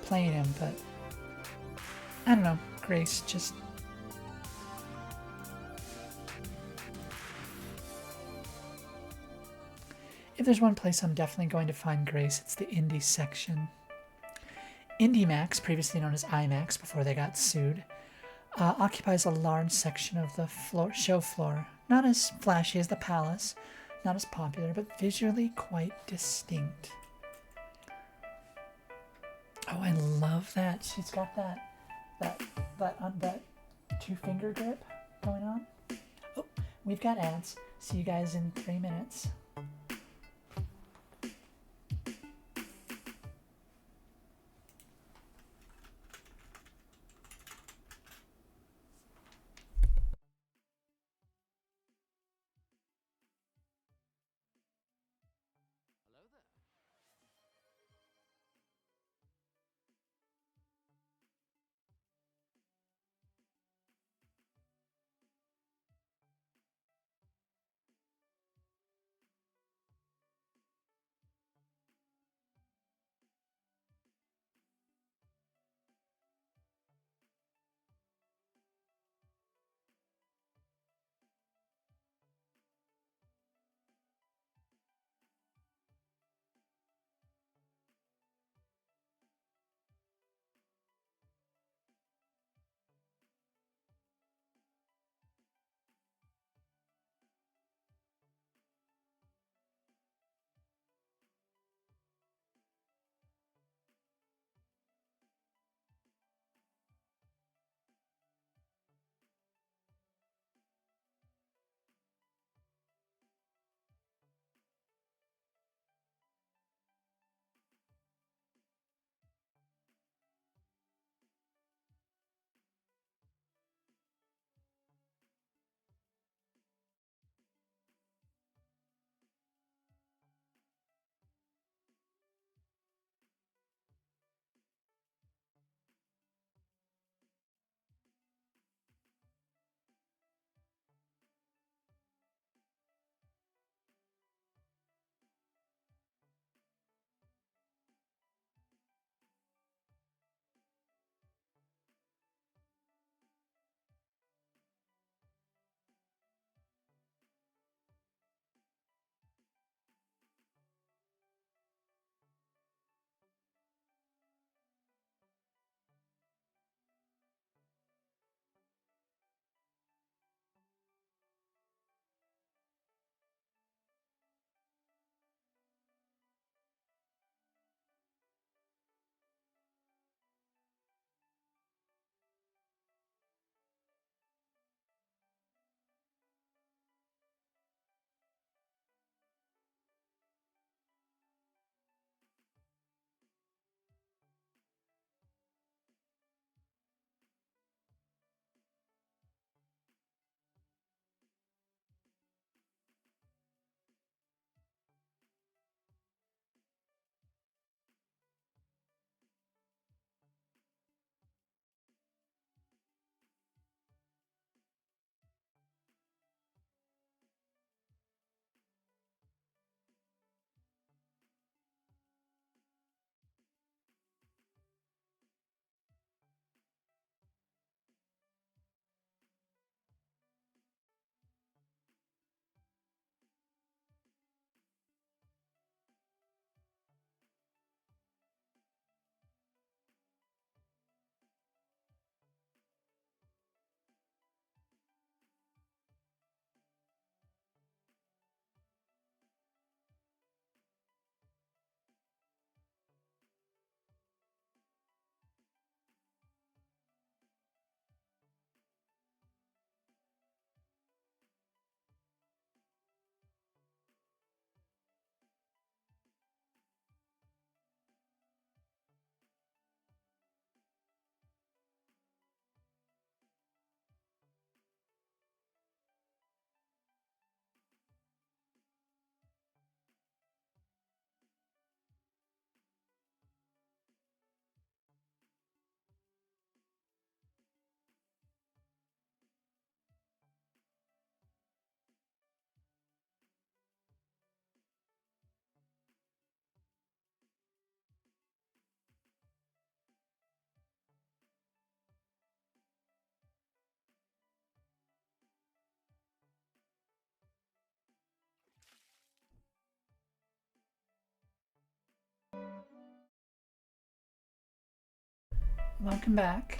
playing him, but I don't know. Grace just... If there's one place I'm definitely going to find Grace, it's the indie section. IndieMax, previously known as IMAX before they got sued, occupies a large section of the show floor. Not as flashy as the Palace, not as popular, but visually quite distinct. Oh, I love that. She's got that two-finger grip going on. Oh, we've got ads. See you guys in 3 minutes. welcome back.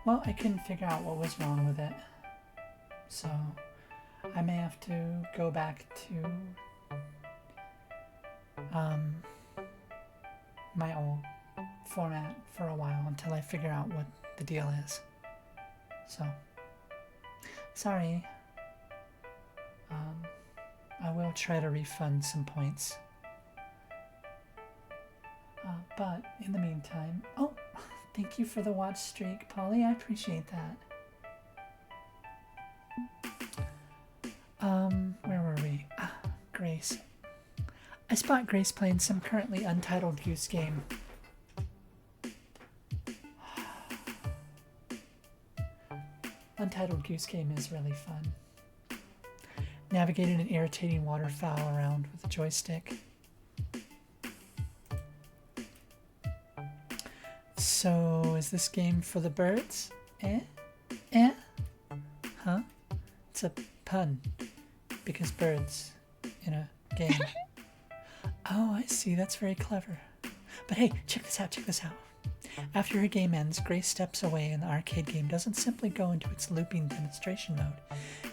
Well, I couldn't figure out what was wrong with it, so I may have to go back to my old format for a while until I figure out what the deal is. So, sorry. I will try to refund some points. But in the meantime, oh, thank you for the watch streak, Polly. I appreciate that. Where were we? Grace. I spot Grace playing some currently untitled Goose Game. Untitled Goose Game is really fun. Navigating an irritating waterfowl around with a joystick. So, is this game for the birds? Eh? Huh? It's a pun. Because birds in a game. Oh, I see. That's very clever. But hey, check this out. After her game ends, Grace steps away and the arcade game doesn't simply go into its looping demonstration mode.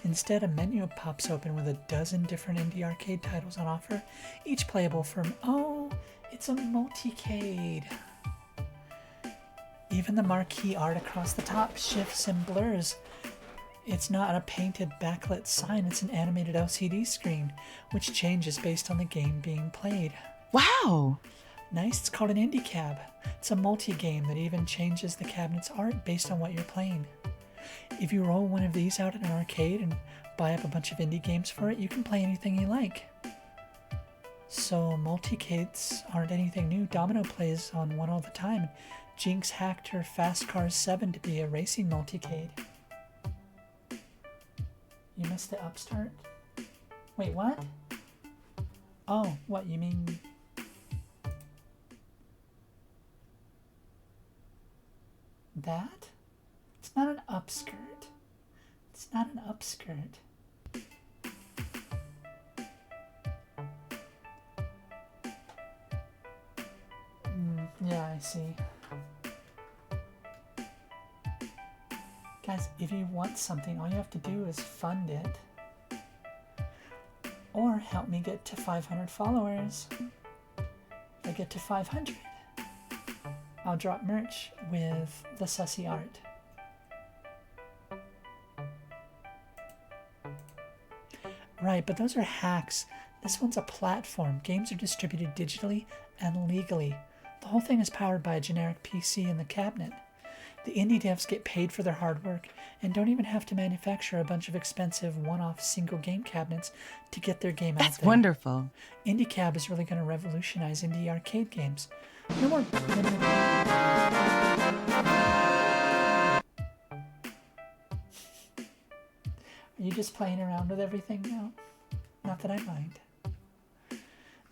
Instead, a menu pops open with a dozen different indie arcade titles on offer, each playable from, oh, it's a multicade. Even the marquee art across the top shifts and blurs. It's not a painted backlit sign, it's an animated LCD screen, which changes based on the game being played. Wow! Nice, it's called an indie cab. It's a multi-game that even changes the cabinet's art based on what you're playing. If you roll one of these out at an arcade and buy up a bunch of indie games for it, you can play anything you like. So multicades aren't anything new. Domino plays on one all the time. Jinx hacked her Fast Cars 7 to be a racing multicade. You missed the upstart? Wait, what? Oh, what, you mean... that? It's not an upskirt. It's not an upskirt. Yeah, I see. Guys, if you want something, all you have to do is fund it. Or help me get to 500 followers. If I get to 500, I'll drop merch with the sussy art. Right, but those are hacks. This one's a platform. Games are distributed digitally and legally. The whole thing is powered by a generic PC in the cabinet. The indie devs get paid for their hard work and don't even have to manufacture a bunch of expensive one-off single game cabinets to get their game out there. That's wonderful. IndieCab is really going to revolutionize indie arcade games. No more limited... Are you just playing around with everything now? Not that I mind.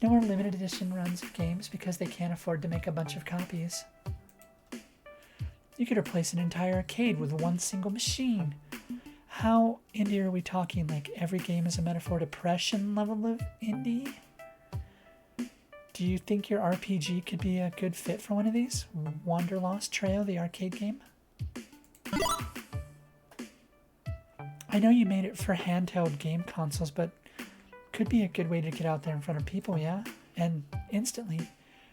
No more limited edition runs of games because they can't afford to make a bunch of copies. You could replace an entire arcade with one single machine. How indie are we talking? Like every game is a metaphor depression level of indie? Do you think your RPG could be a good fit for one of these? Wanderlost Trail, the arcade game? I know you made it for handheld game consoles, but could be a good way to get out there in front of people, yeah? And instantly,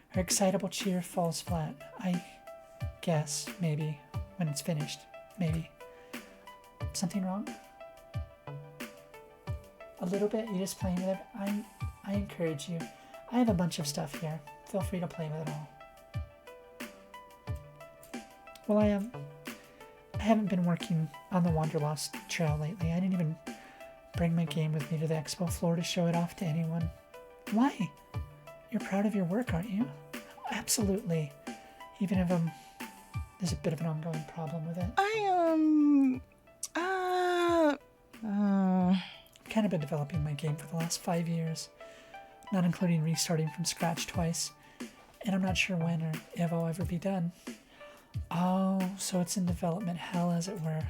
her excitable cheer falls flat. I guess, maybe, when it's finished. Maybe. Something wrong? A little bit? You just playing with it? I encourage you. I have a bunch of stuff here. Feel free to play with it all. Well, I haven't been working on the Wanderlost Trail lately. I didn't even bring my game with me to the expo floor to show it off to anyone. Why? You're proud of your work, aren't you? Absolutely. Even if there's a bit of an ongoing problem with it. I've kind of been developing my game for the last 5 years, not including restarting from scratch twice, and I'm not sure when or if I'll ever be done. Oh, so it's in development hell, as it were.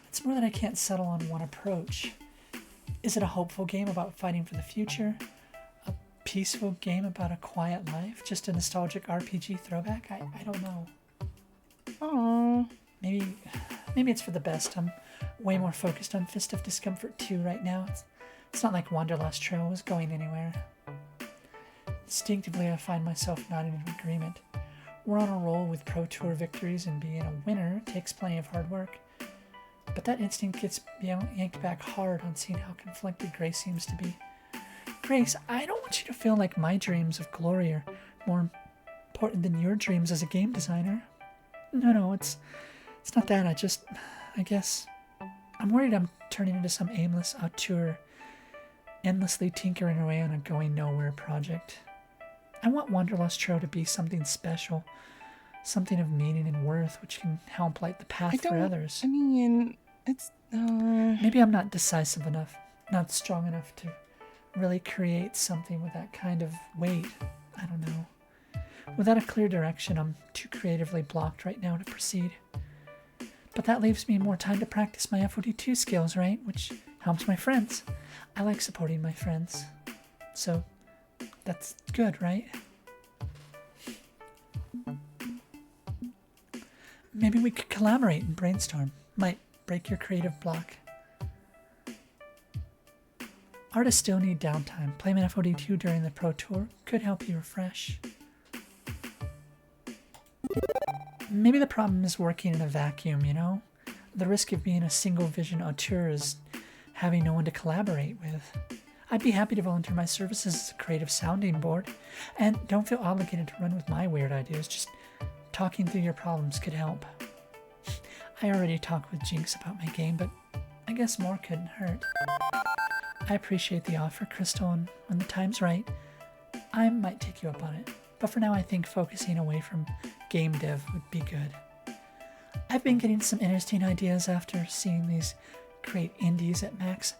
It's more that I can't settle on one approach. Is it a hopeful game about fighting for the future? A peaceful game about a quiet life, just a nostalgic RPG throwback. I don't know. Oh. Maybe it's for the best. I'm way more focused on Fist of Discomfort 2 right now. It's not like Wanderlust Trail was going anywhere. Instinctively, I find myself nodding in agreement. We're on a roll with Pro Tour victories, and being a winner takes plenty of hard work. But that instinct gets yanked back hard on seeing how conflicted Grace seems to be. Grace, I don't want you to feel like my dreams of glory are more important than your dreams as a game designer. No, it's not that. I guess, I'm worried I'm turning into some aimless auteur, endlessly tinkering away on a going nowhere project. I want Wanderlust Trail to be something special, something of meaning and worth, which can help light the path for others. I mean, it's... Maybe I'm not decisive enough, not strong enough to really create something with that kind of weight. I don't know. Without a clear direction, I'm too creatively blocked right now to proceed. But that leaves me more time to practice my FOD2 skills, right? Which helps my friends. I like supporting my friends. So, that's good, right? Maybe we could collaborate and brainstorm. Might break your creative block. Artists still need downtime. Playing FOD2 during the Pro Tour could help you refresh. Maybe the problem is working in a vacuum, you know? The risk of being a single vision auteur is having no one to collaborate with. I'd be happy to volunteer my services as a creative sounding board, and don't feel obligated to run with my weird ideas. Just talking through your problems could help. I already talked with Jinx about my game, but I guess more couldn't hurt. I appreciate the offer, Crystal, and when the time's right, I might take you up on it. But for now, I think focusing away from game dev would be good. I've been getting some interesting ideas after seeing these great indies at Max.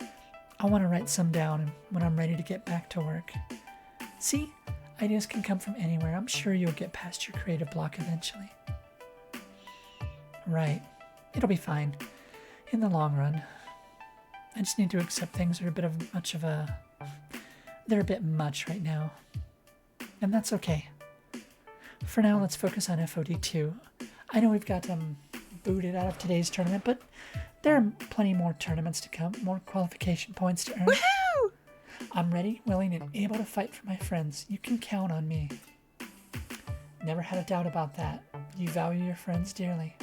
I want to write some down when I'm ready to get back to work. See, ideas can come from anywhere. I'm sure you'll get past your creative block eventually. Right. It'll be fine. In the long run. I just need to accept things are they're a bit much right now. And that's okay. For now, let's focus on FOD2. I know we've got booted out of today's tournament, but there are plenty more tournaments to come, more qualification points to earn. Woohoo! I'm ready, willing, and able to fight for my friends. You can count on me. Never had a doubt about that. You value your friends dearly.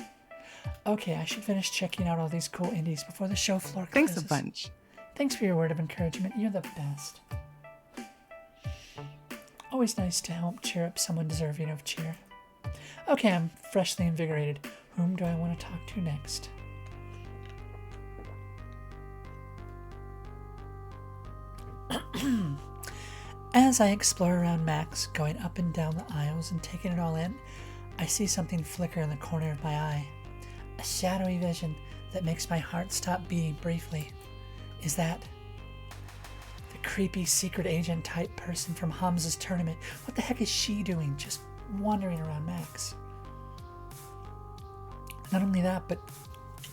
Okay, I should finish checking out all these cool indies before the show floor closes. Thanks a bunch. Thanks for your word of encouragement. You're the best. Always nice to help cheer up someone deserving of cheer. Okay, I'm freshly invigorated. Whom do I want to talk to next? As I explore around Max, going up and down the aisles and taking it all in, I see something flicker in the corner of my eye. A shadowy vision that makes my heart stop beating briefly. Is that the creepy secret agent type person from Hamza's tournament? What the heck is she doing just wandering around Max? Not only that, but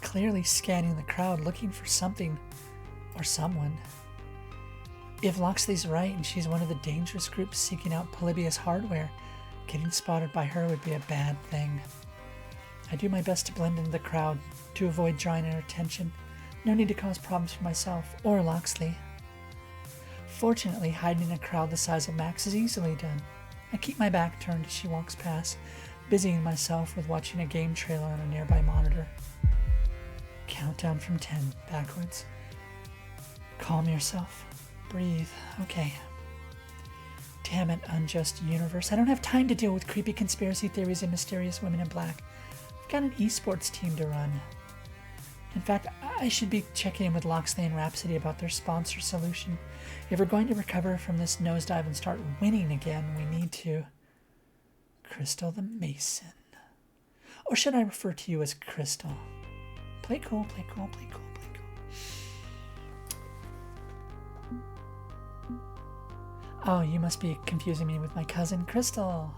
clearly scanning the crowd looking for something or someone. If Loxley's right and she's one of the dangerous groups seeking out Polybius hardware, getting spotted by her would be a bad thing. I do my best to blend into the crowd, to avoid drawing her attention. No need to cause problems for myself or Loxley. Fortunately, hiding in a crowd the size of Max is easily done. I keep my back turned as she walks past, busying myself with watching a game trailer on a nearby monitor. Countdown from 10, backwards. Calm yourself. Breathe. Okay. Damn it, unjust universe. I don't have time to deal with creepy conspiracy theories and mysterious women in black. I've got an esports team to run. In fact, I should be checking in with Loxley and Rhapsody about their sponsor solution. If we're going to recover from this nosedive and start winning again, we need to... Crystal the Mason. Or should I refer to you as Crystal? Play cool, play cool, play cool, play cool. Oh, you must be confusing me with my cousin, Crystal.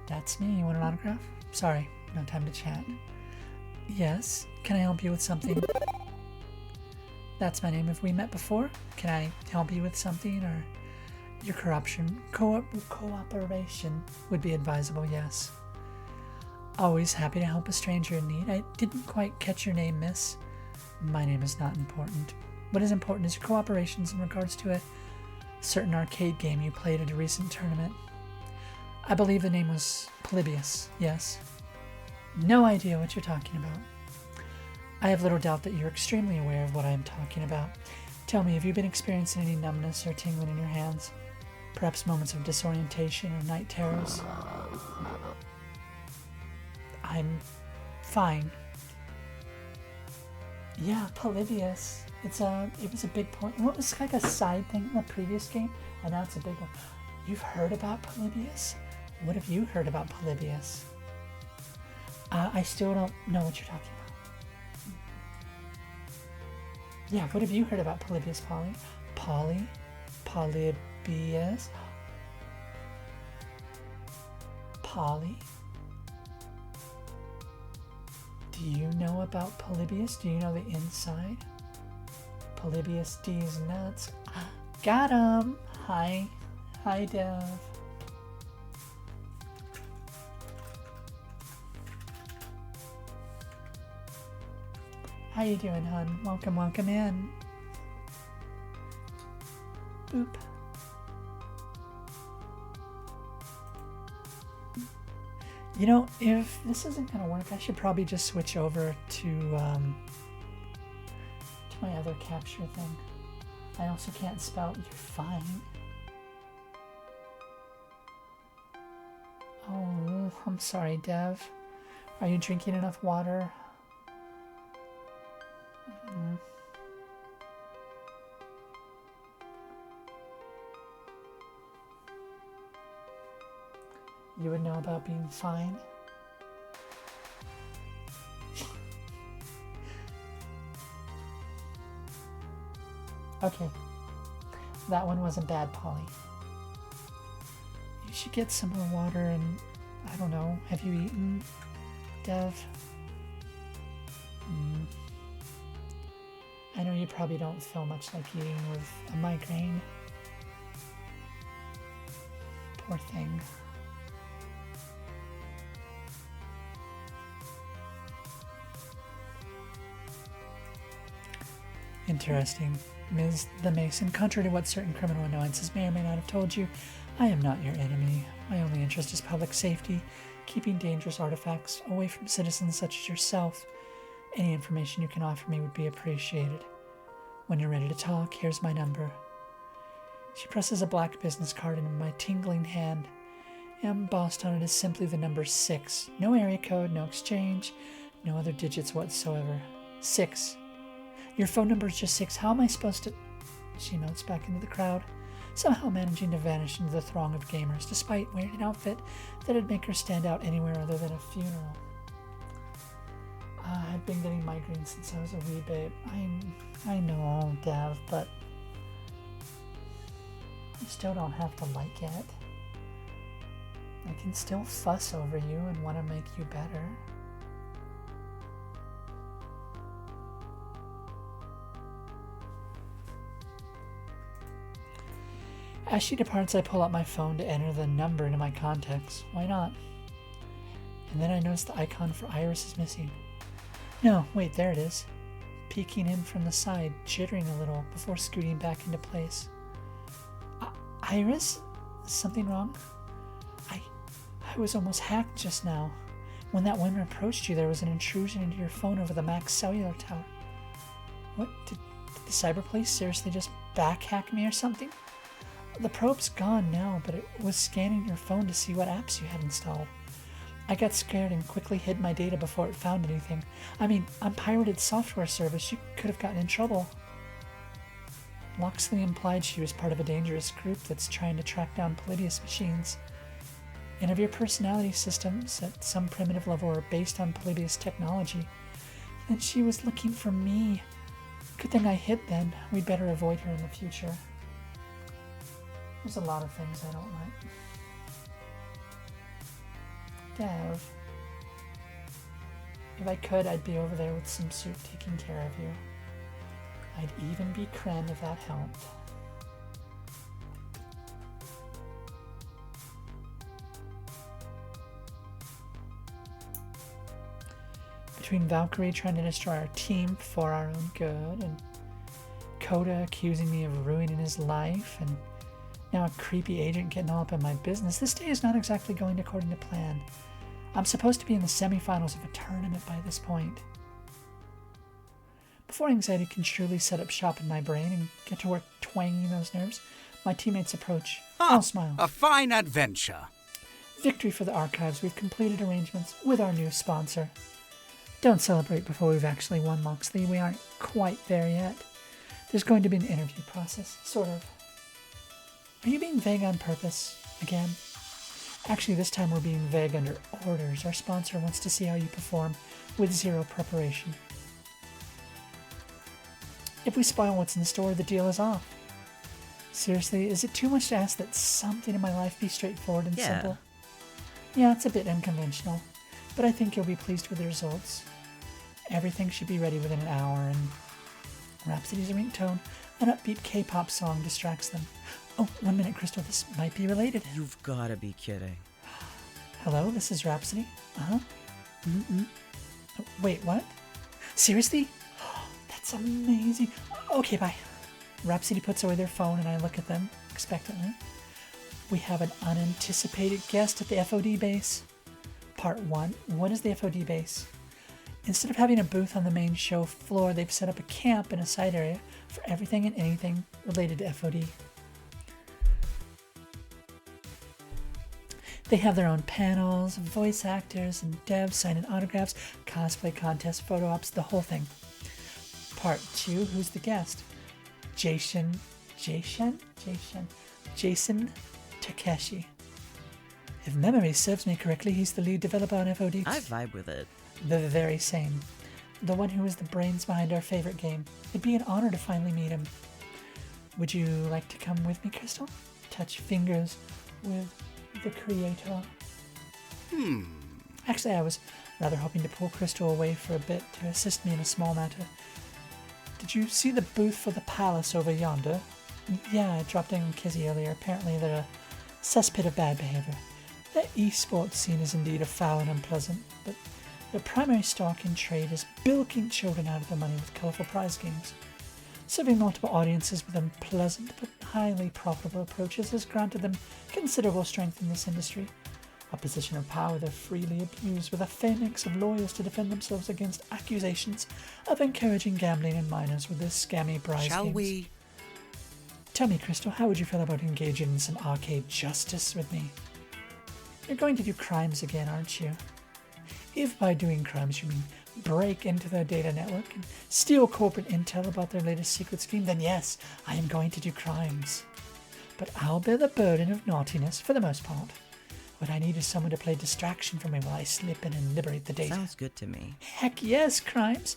That's me. You want an autograph? Sorry, no time to chat. Yes, can I help you with something? That's my name. Have we met before? Can I help you with something, or Your cooperation would be advisable, yes. Always happy to help a stranger in need. I didn't quite catch your name, miss. My name is not important. What is important is your cooperations in regards to a certain arcade game you played at a recent tournament. I believe the name was Polybius, yes? No idea what you're talking about. I have little doubt that you're extremely aware of what I am talking about. Tell me, have you been experiencing any numbness or tingling in your hands? Perhaps moments of disorientation or night terrors? I'm fine. Yeah, Polybius. It was a big point. What was like a side thing in the previous game, and now it's a big one. You've heard about Polybius? What have you heard about Polybius? I still don't know what you're talking about. Yeah, what have you heard about Polybius, Polly? Polybius? Polly? Do you know about Polybius? Do you know the inside? Polybius D's nuts. Got him! Hi, Dev. How you doing, hon? Welcome in. Boop. You know, if this isn't gonna work, I should probably just switch over to my other capture thing. I also can't spell you're fine. Oh, I'm sorry, Dev. Are you drinking enough water? You would know about being fine? Okay. That one wasn't bad, Polly. You should get some more water and, I don't know, have you eaten, Dev? I know you probably don't feel much like eating with a migraine. Poor thing. Interesting. Ms. the Mason, contrary to what certain criminal annoyances may or may not have told you, I am not your enemy. My only interest is public safety, keeping dangerous artifacts away from citizens such as yourself. Any information you can offer me would be appreciated. When you're ready to talk, here's my number. She presses a black business card into my tingling hand. Embossed on it is simply the number 6. No area code, no exchange, no other digits whatsoever. 6. Your phone number is just 6. How am I supposed to... She melts back into the crowd, somehow managing to vanish into the throng of gamers, despite wearing an outfit that'd make her stand out anywhere other than a funeral. I've been getting migraines since I was a wee babe. I know, Dev, but I still don't have to like it. I can still fuss over you and want to make you better. As she departs, I pull out my phone to enter the number into my contacts. Why not? And then I notice the icon for Iris is missing. No, wait, there it is. Peeking in from the side, jittering a little before scooting back into place. Iris? Something wrong? I was almost hacked just now. When that woman approached you, there was an intrusion into your phone over the Max Cellular Tower. What? Did the cyberpolice seriously just back-hack me or something? The probe's gone now, but it was scanning your phone to see what apps you had installed. I got scared and quickly hid my data before it found anything. I mean, on pirated software service, you could have gotten in trouble. Loxley implied she was part of a dangerous group that's trying to track down Polybius machines. And if your personality systems at some primitive level are based on Polybius technology, then she was looking for me. Good thing I hid then. We'd better avoid her in the future. There's a lot of things I don't like. Dev. If I could, I'd be over there with some soup taking care of you. I'd even be Kren if that helped. Between Valkyrie trying to destroy our team for our own good, and Coda accusing me of ruining his life, and now a creepy agent getting all up in my business, this day is not exactly going according to plan. I'm supposed to be in the semifinals of a tournament by this point. Before anxiety can truly set up shop in my brain and get to work twanging those nerves, my teammates approach. I'll smile. A fine adventure. Victory for the archives. We've completed arrangements with our new sponsor. Don't celebrate before we've actually won, Locksley. We aren't quite there yet. There's going to be an interview process, sort of. Are you being vague on purpose again? Actually, this time we're being vague under orders. Our sponsor wants to see how you perform with zero preparation. If we spoil what's in store, the deal is off. Seriously, is it too much to ask that something in my life be straightforward and simple? Yeah, it's a bit unconventional, but I think you'll be pleased with the results. Everything should be ready within an hour, and Rhapsody's ringtone, an upbeat K-pop song, distracts them. Oh, 1 minute, Crystal, this might be related. You've gotta be kidding. Hello, this is Rhapsody. Uh-huh. Oh, wait, what? Seriously? That's amazing. Okay, bye. Rhapsody puts away their phone and I look at them expectantly. We have an unanticipated guest at the FOD base. Part 1. What is the FOD base? Instead of having a booth on the main show floor, they've set up a camp in a side area for everything and anything related to FOD. They have their own panels, voice actors, and devs signing autographs, cosplay contests, photo ops, the whole thing. Part 2. Who's the guest? Jason Takeshi. If memory serves me correctly, he's the lead developer on FOD. I vibe with it. The very same. The one who is the brains behind our favorite game. It'd be an honor to finally meet him. Would you like to come with me, Crystal? Touch fingers with the creator. Actually, I was rather hoping to pull Crystal away for a bit to assist me in a small matter. Did you see the booth for the palace over yonder? Yeah, I dropped in on Kizzy earlier. Apparently they're a cesspit of bad behavior. The esports scene is indeed a foul and unpleasant, but their primary stock in trade is bilking children out of their money with colorful prize games. Serving multiple audiences with unpleasant but highly profitable approaches has granted them considerable strength in this industry. A position of power they're freely abused with a phalanx of lawyers to defend themselves against accusations of encouraging gambling in minors with their scammy prize Shall games. we? Tell me, Crystal, how would you feel about engaging in some arcade justice with me? You're going to do crimes again, aren't you? If by doing crimes you mean break into their data network and steal corporate intel about their latest secret scheme, then yes, I am going to do crimes. But I'll bear the burden of naughtiness for the most part. What I need is someone to play distraction for me while I slip in and liberate the data. Sounds good to me. Heck yes, crimes!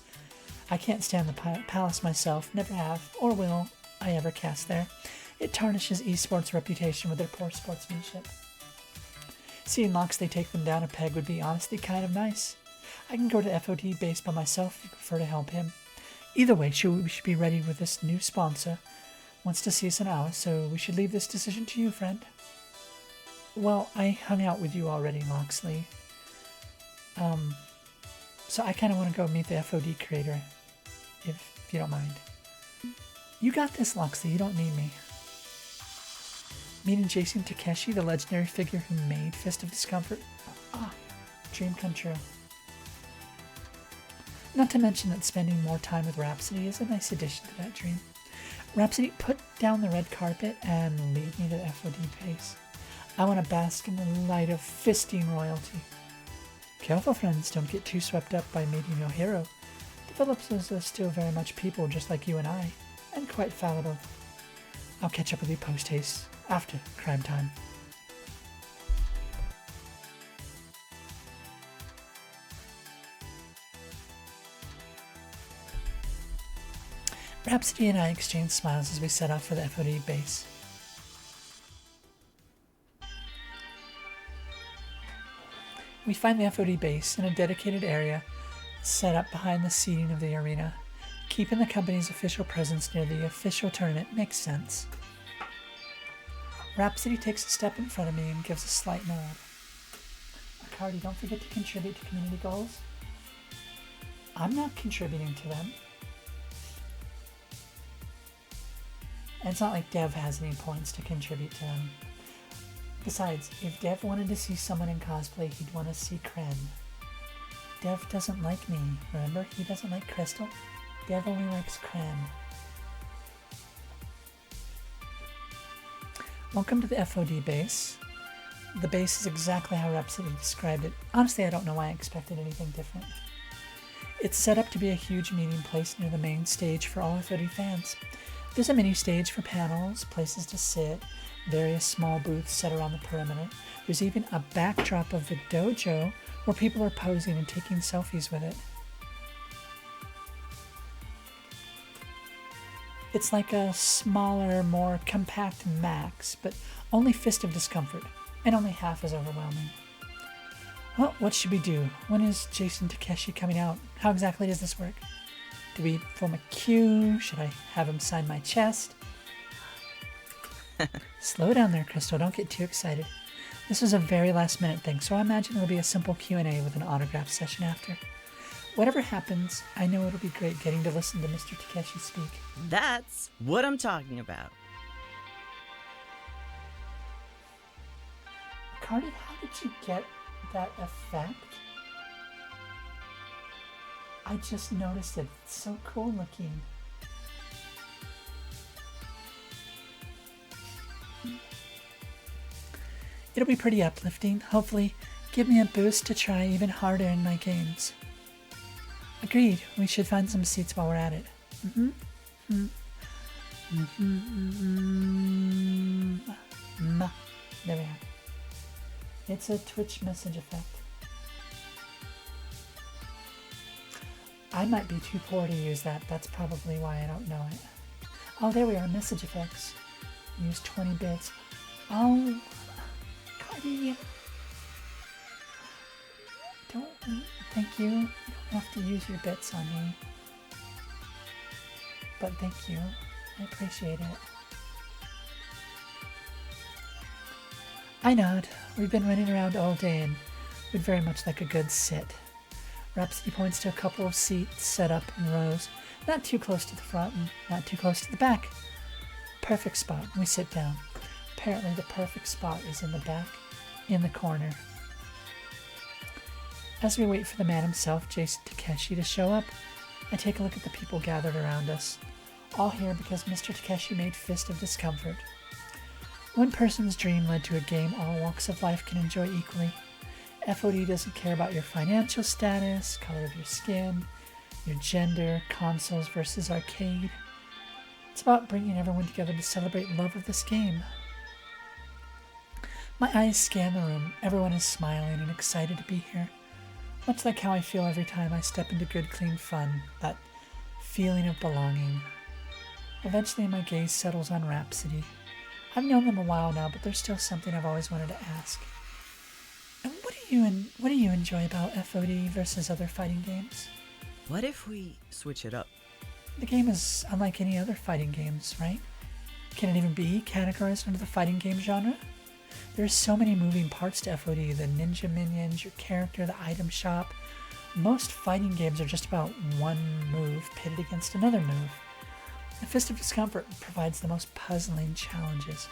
I can't stand the palace myself, never have, or will I ever cast there. It tarnishes esports' reputation with their poor sportsmanship. Seeing Locksley take them down a peg would be honestly kind of nice. I can go to FOD base by myself if you prefer to help him. Either way, we should be ready with this new sponsor. Wants to see us in hours, so we should leave this decision to you, friend. Well, I hung out with you already, Locksley. So I kind of want to go meet the FOD creator, if you don't mind. You got this, Locksley. You don't need me. Meeting Jason Takeshi, the legendary figure who made Fist of Discomfort. Dream come true. Not to mention that spending more time with Rhapsody is a nice addition to that dream. Rhapsody, put down the red carpet and lead me to the FOD base. I want to bask in the light of fisting royalty. Careful, friends, don't get too swept up by meeting your hero. Developers are still very much people just like you and I, and quite fallible. I'll catch up with you post-haste, after crime time. Rhapsody and I exchange smiles as we set off for the FOD base. We find the FOD base in a dedicated area set up behind the seating of the arena. Keeping the company's official presence near the official tournament makes sense. Rhapsody takes a step in front of me and gives a slight nod. Cardi, don't forget to contribute to community goals. I'm not contributing to them. And it's not like Dev has any points to contribute to them. Besides, if Dev wanted to see someone in cosplay, he'd want to see Kren. Dev doesn't like me, remember? He doesn't like Crystal. Dev only likes Kren. Welcome to the FOD base. The base is exactly how Rhapsody described it. Honestly, I don't know why I expected anything different. It's set up to be a huge meeting place near the main stage for all FOD fans. There's a mini stage for panels, places to sit, various small booths set around the perimeter. There's even a backdrop of the dojo where people are posing and taking selfies with it. It's like a smaller, more compact Max, but only Fist of Discomfort, and only half as overwhelming. Well, what should we do? When is Jason Takeshi coming out? How exactly does this work? Do we form a queue? Should I have him sign my chest? Slow down there, Crystal. Don't get too excited. This was a very last minute thing, so I imagine it'll be a simple Q&A with an autograph session after. Whatever happens, I know it'll be great getting to listen to Mr. Takeshi speak. That's what I'm talking about. Cardi, how did you get that effect? I just noticed it. It's so cool looking. It'll be pretty uplifting. Hopefully, give me a boost to try even harder in my games. Agreed. We should find some seats while we're at it. There we are. It's a Twitch message effect. I might be too poor to use that. That's probably why I don't know it. Oh, there we are. Message effects. Use 20 bits. Oh, Cardi. Don't. Thank you. You don't have to use your bits on me. But thank you. I appreciate it. I nod. We've been running around all day and would very much like a good sit. Rhapsody points to a couple of seats set up in rows, not too close to the front and not too close to the back. Perfect spot. We sit down. Apparently the perfect spot is in the back, in the corner. As we wait for the man himself, Jason Takeshi, to show up, I take a look at the people gathered around us. All here because Mr. Takeshi made Fist of Discomfort. One person's dream led to a game all walks of life can enjoy equally. FOD doesn't care about your financial status, color of your skin, your gender, consoles versus arcade. It's about bringing everyone together to celebrate love of this game. My eyes scan the room. Everyone is smiling and excited to be here. Much like how I feel every time I step into good, clean fun, that feeling of belonging. Eventually my gaze settles on Rhapsody. I've known them a while now, but there's still something I've always wanted to ask. And what do you enjoy about FOD versus other fighting games? What if we switch it up? The game is unlike any other fighting games, right? Can it even be categorized under the fighting game genre? There's so many moving parts to FOD, the ninja minions, your character, the item shop. Most fighting games are just about one move pitted against another move. The Fist of Discomfort provides the most puzzling challenges.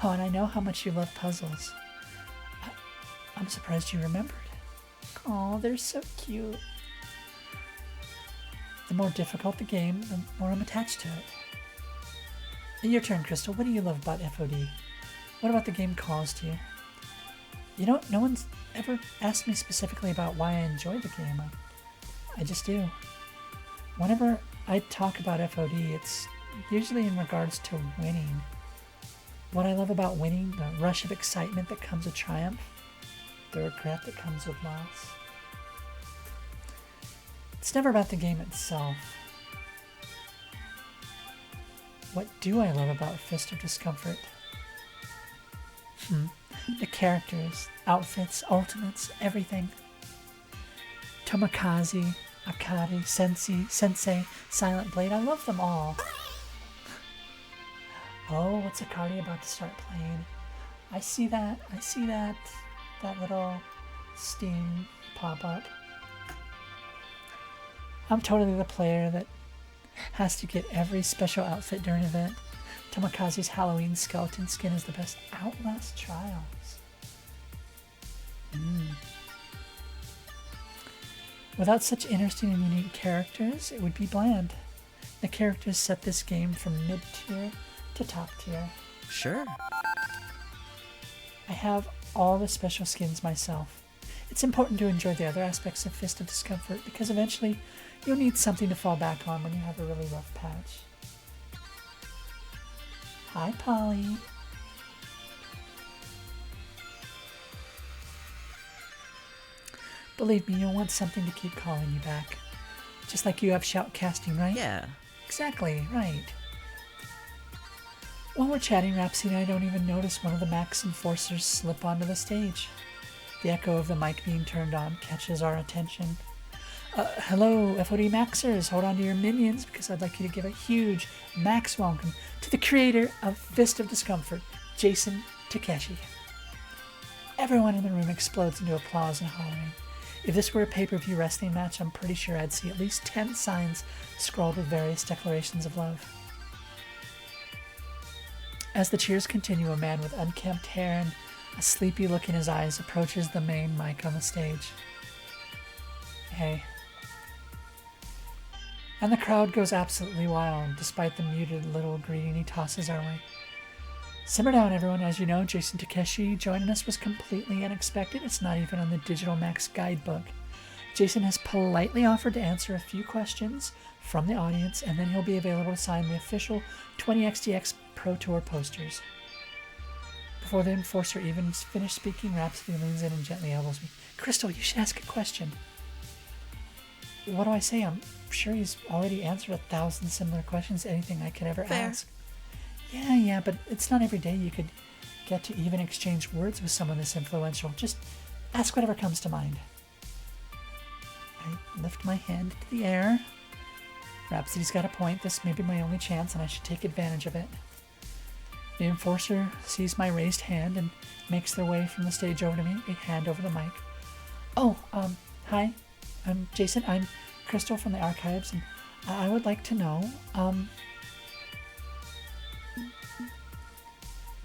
Oh, and I know how much you love puzzles. I'm surprised you remembered. Oh, they're so cute. The more difficult the game, the more I'm attached to it. Your turn, Crystal. What do you love about FOD? What about the game calls to you? You know, no one's ever asked me specifically about why I enjoy the game. I just do. Whenever I talk about FOD, it's usually in regards to winning. What I love about winning, the rush of excitement that comes with triumph, the regret that comes with loss. It's never about the game itself. What do I love about Fist of Discomfort? The characters, outfits, ultimates, everything. Tomokaze, Akari, Sensei, Silent Blade, I love them all. Oh, what's Akari about to start playing? I see that little Steam pop up. I'm totally the player that has to get every special outfit during an event. Tomikaze's Halloween skeleton skin is the best. Outlast Trials. Without such interesting and unique characters, it would be bland. The characters set this game from mid-tier to top tier. Sure. I have all the special skins myself. It's important to enjoy the other aspects of Fist of Discomfort because eventually you'll need something to fall back on when you have a really rough patch. Hi, Polly. Believe me, you'll want something to keep calling you back. Just like you have shoutcasting, right? Yeah. Exactly, right. While we're chatting, Rhapsody and I don't even notice one of the Max Enforcers slip onto the stage. The echo of the mic being turned on catches our attention. Hello, FOD Maxers, hold on to your minions because I'd like you to give a huge Max welcome to the creator of Fist of Discomfort, Jason Takeshi. Everyone in the room explodes into applause and hollering. If this were a pay-per-view wrestling match, I'm pretty sure I'd see at least 10 signs scrawled with various declarations of love. As the cheers continue, a man with unkempt hair and a sleepy look in his eyes approaches the main mic on the stage. Hey. And the crowd goes absolutely wild, despite the muted little greeting he tosses our way. Simmer down, everyone. As you know, Jason Takeshi joining us was completely unexpected. It's not even on the Digital Max guidebook. Jason has politely offered to answer a few questions from the audience, and then he'll be available to sign the official 20XDX Pro Tour posters. Before the enforcer even finished speaking, Rhapsody leans in and gently elbows me. Crystal, you should ask a question. What do I say? I'm sure he's already answered 1,000 similar questions to anything I could ever ask. Yeah, but it's not every day you could get to even exchange words with someone this influential. Just ask whatever comes to mind. I lift my hand to the air. Rhapsody's got a point. This may be my only chance, and I should take advantage of it. The enforcer sees my raised hand and makes their way from the stage over to me. They hand over the mic. Oh, hi. I'm Jason. I'm Crystal from the archives, and I would like to know,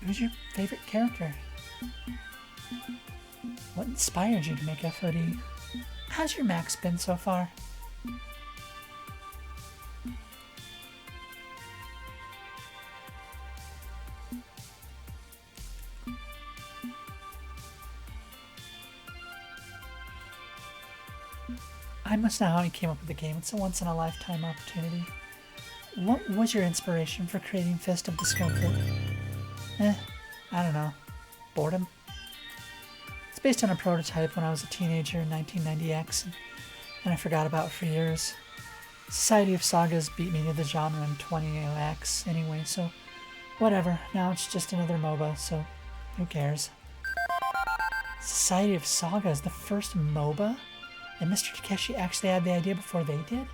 who's your favorite character? What inspired you to make FOD? How's your max been so far? I must know how he came up with the game. It's a once-in-a-lifetime opportunity. What was your inspiration for creating Fist of Discomfort? I don't know. Boredom? It's based on a prototype when I was a teenager in 1990X, and I forgot about it for years. Society of Sagas beat me to the genre in 20X anyway, so whatever. Now it's just another MOBA, so who cares? Society of Sagas, the first MOBA? And Mr. Takeshi actually had the idea before they did?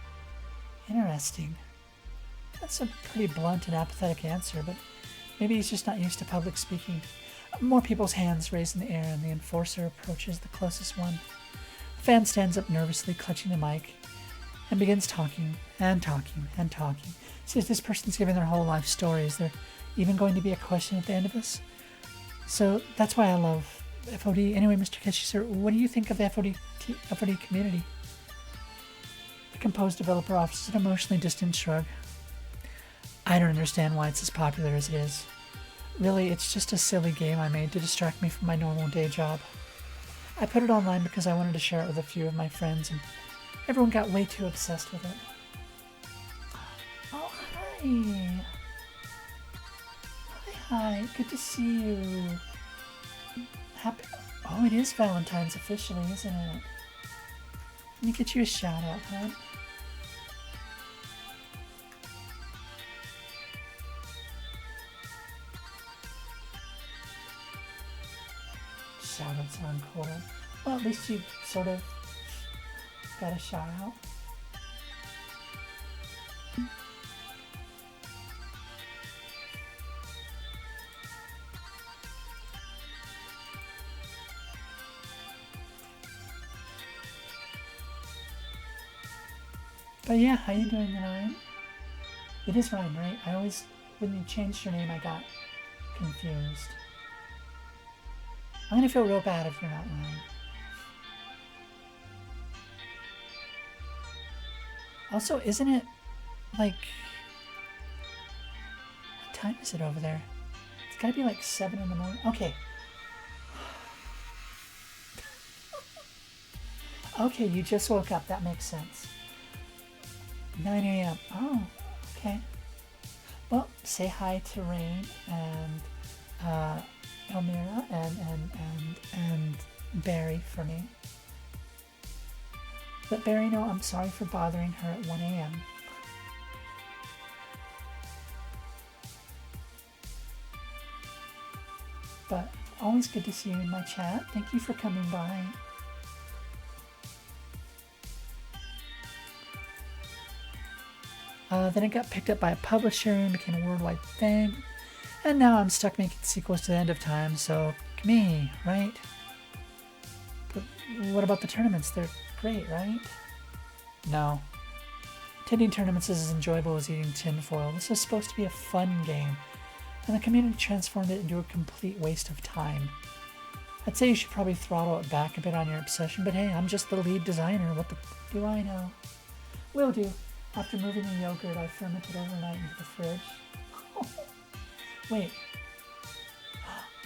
Interesting. That's a pretty blunt and apathetic answer, but maybe he's just not used to public speaking. More people's hands raised in the air, and the enforcer approaches the closest one. The fan stands up nervously, clutching the mic, and begins talking and talking and talking. Says this person's giving their whole life story. Is there even going to be a question at the end of this? So that's why I love FOD. Anyway, Mr. Takeshi, sir, what do you think of the FOD community? The composed developer offers an emotionally distant shrug. I don't understand why it's as popular as it is. Really, it's just a silly game I made to distract me from my normal day job. I put it online because I wanted to share it with a few of my friends, and everyone got way too obsessed with it. Oh, hi. Hi, good to see you. Happy... Oh, it is Valentine's officially, isn't it? Let me get you a shout out, huh? Shout outs sound cool. Well, at least you sort of got a shout out. But yeah, how you doing, Ryan? It is Ryan, right? I always, when you changed your name, I got confused. I'm gonna feel real bad if you're not Ryan. Also, isn't it like, what time is it over there? It's gotta be like 7 in the morning. Okay. Okay, you just woke up. That makes sense. 9 a.m. Oh, okay. Well, say hi to Rain and Elmira and Barry for me. Let Barry know I'm sorry for bothering her at 1 a.m. But always good to see you in my chat. Thank you for coming by. Then it got picked up by a publisher and became a worldwide thing. And now I'm stuck making sequels to the end of time, so me, right? But what about the tournaments? They're great, right? No. Attending tournaments is as enjoyable as eating tinfoil. This was supposed to be a fun game, and the community transformed it into a complete waste of time. I'd say you should probably throttle it back a bit on your obsession, but hey, I'm just the lead designer. What the do I know? Will do. After moving the yogurt, I fermented overnight into the fridge. Wait.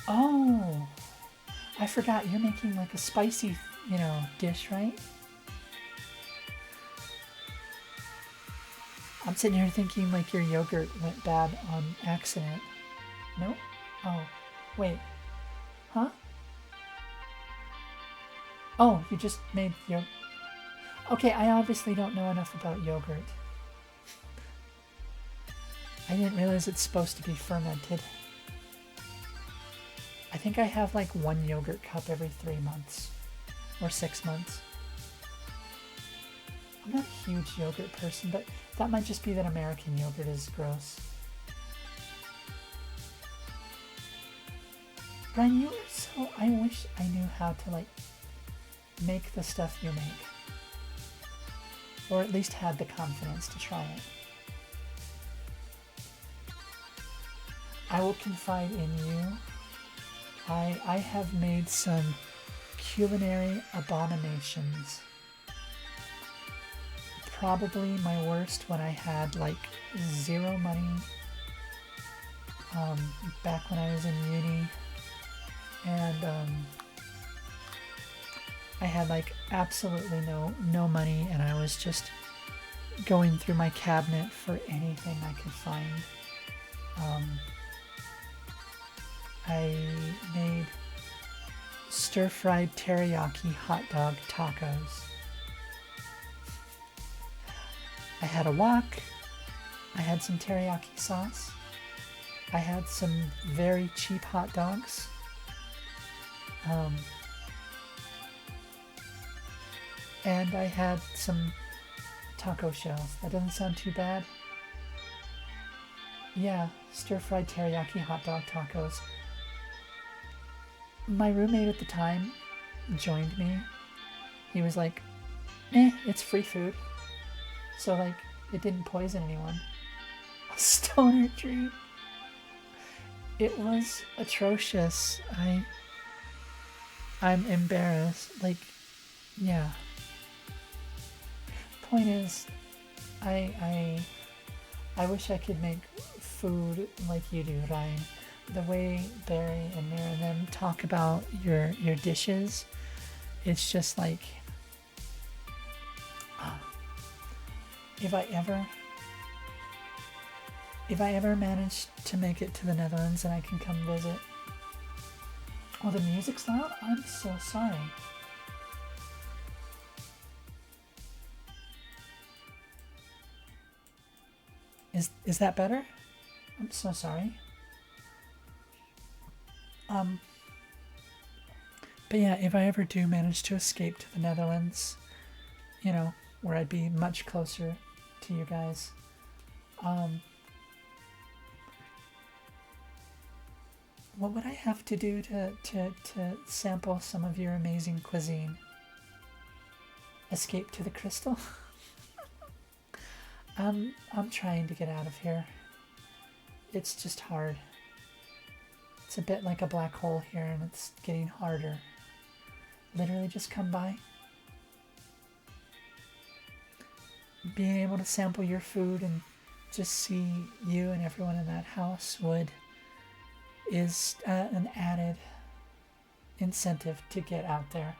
Oh. I forgot, you're making like a spicy, dish, right? I'm sitting here thinking like your yogurt went bad on accident. Nope. Oh, wait. Huh? Oh, you just made yogurt. Okay, I obviously don't know enough about yogurt. I didn't realize it's supposed to be fermented. I think I have like 1 yogurt cup every 3 months. Or 6 months. I'm not a huge yogurt person, but that might just be that American yogurt is gross. Brian, you are so... I wish I knew how to like make the stuff you make. Or at least had the confidence to try it. I will confide in you. I have made some culinary abominations. Probably my worst when I had like 0 money. Back when I was in uni. And I had like absolutely no money, and I was just going through my cabinet for anything I could find. I made stir-fried teriyaki hot dog tacos. I had a wok. I had some teriyaki sauce. I had some very cheap hot dogs. And I had some taco shells. That doesn't sound too bad. Yeah, stir-fried teriyaki hot dog tacos. My roommate at the time joined me. He was like, it's free food. So like, it didn't poison anyone. A stoner dream. It was atrocious. I'm embarrassed. Like, yeah. Point is, I wish I could make food like you do, Ryan. The way Barry and Mira and them talk about your dishes, it's just like, if I ever manage to make it to the Netherlands and I can come visit. Oh, the music's loud? I'm so sorry. Is that better? I'm so sorry. But yeah, if I ever do manage to escape to the Netherlands, where I'd be much closer to you guys, what would I have to do to sample some of your amazing cuisine? Escape to the crystal? I'm trying to get out of here. It's just hard. It's a bit like a black hole here, and it's getting harder. Literally just come by. Being able to sample your food and just see you and everyone in that house is an added incentive to get out there.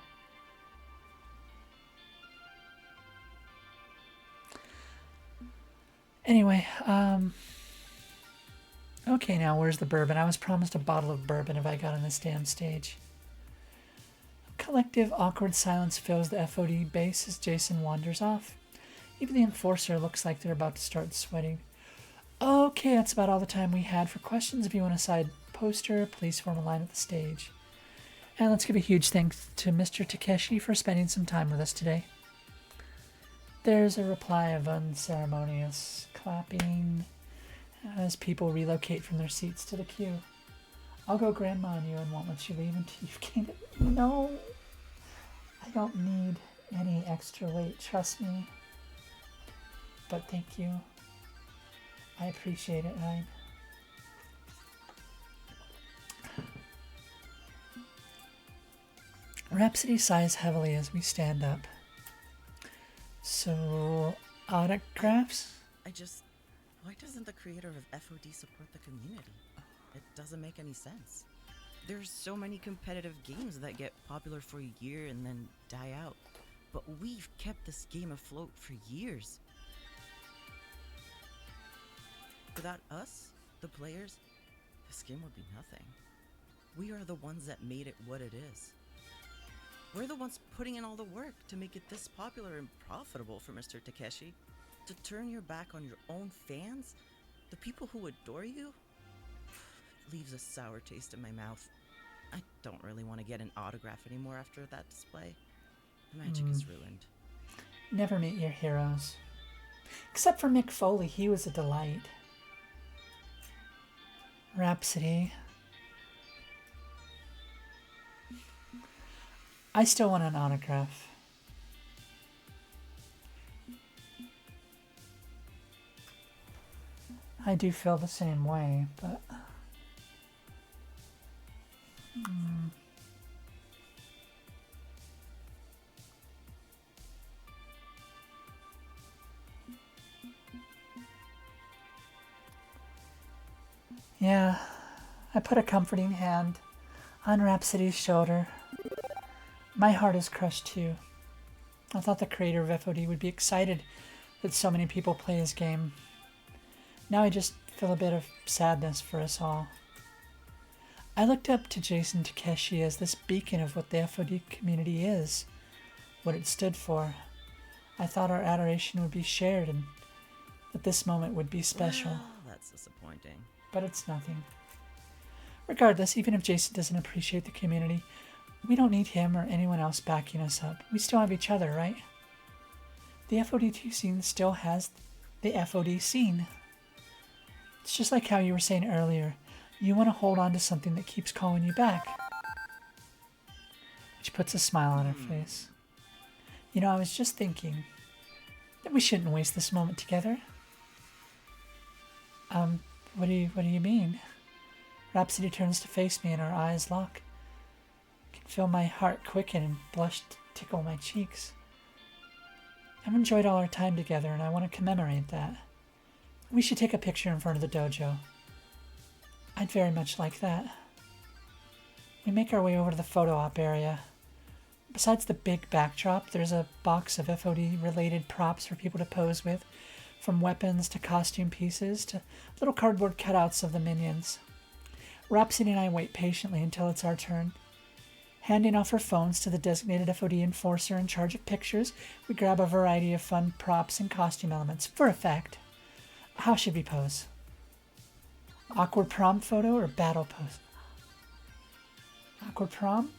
Anyway, okay, now where's the bourbon? I was promised a bottle of bourbon if I got on this damn stage. Collective awkward silence fills the FOD base as Jason wanders off. Even the enforcer looks like they're about to start sweating. Okay, that's about all the time we had for questions. If you want a side poster, please form a line at the stage. And let's give a huge thanks to Mr. Takeshi for spending some time with us today. There's a reply of unceremonious clapping as people relocate from their seats to the queue. I'll go grandma on you and won't let you leave until you've gained it. No, I don't need any extra weight, trust me. But thank you. I appreciate it, Ryan. Rhapsody sighs heavily as we stand up. So, autographs? Why doesn't the creator of FOD support the community? It doesn't make any sense. There's so many competitive games that get popular for a year and then die out. But we've kept this game afloat for years. Without us, the players, this game would be nothing. We are the ones that made it what it is. We're the ones putting in all the work to make it this popular and profitable for Mr. Takeshi. To turn your back on your own fans, the people who adore you, it leaves a sour taste in my mouth. I don't really want to get an autograph anymore after that display. The magic is ruined. Never meet your heroes. Except for Mick Foley, he was a delight. Rhapsody. I still want an autograph. I do feel the same way, but... Yeah, I put a comforting hand on Rhapsody's shoulder. My heart is crushed too. I thought the creator of FOD would be excited that so many people play his game. Now I just feel a bit of sadness for us all. I looked up to Jason Takeshi as this beacon of what the FOD community is, what it stood for. I thought our adoration would be shared and that this moment would be special. Well, that's disappointing. But it's nothing. Regardless, even if Jason doesn't appreciate the community, we don't need him or anyone else backing us up. We still have each other, right? The FOD2 scene still has the FOD scene. It's just like how you were saying earlier. You want to hold on to something that keeps calling you back. Which puts a smile on her face. You know, I was just thinking that we shouldn't waste this moment together. What do you mean? Rhapsody turns to face me and our eyes lock. I can feel my heart quicken and blush tickle my cheeks. I've enjoyed all our time together and I want to commemorate that. We should take a picture in front of the dojo. I'd very much like that. We make our way over to the photo op area. Besides the big backdrop, there's a box of FOD-related props for people to pose with, from weapons to costume pieces to little cardboard cutouts of the minions. Rhapsody and I wait patiently until it's our turn. Handing off our phones to the designated FOD enforcer in charge of pictures, we grab a variety of fun props and costume elements for effect. How should we pose? Awkward prom photo or battle pose? Awkward prom?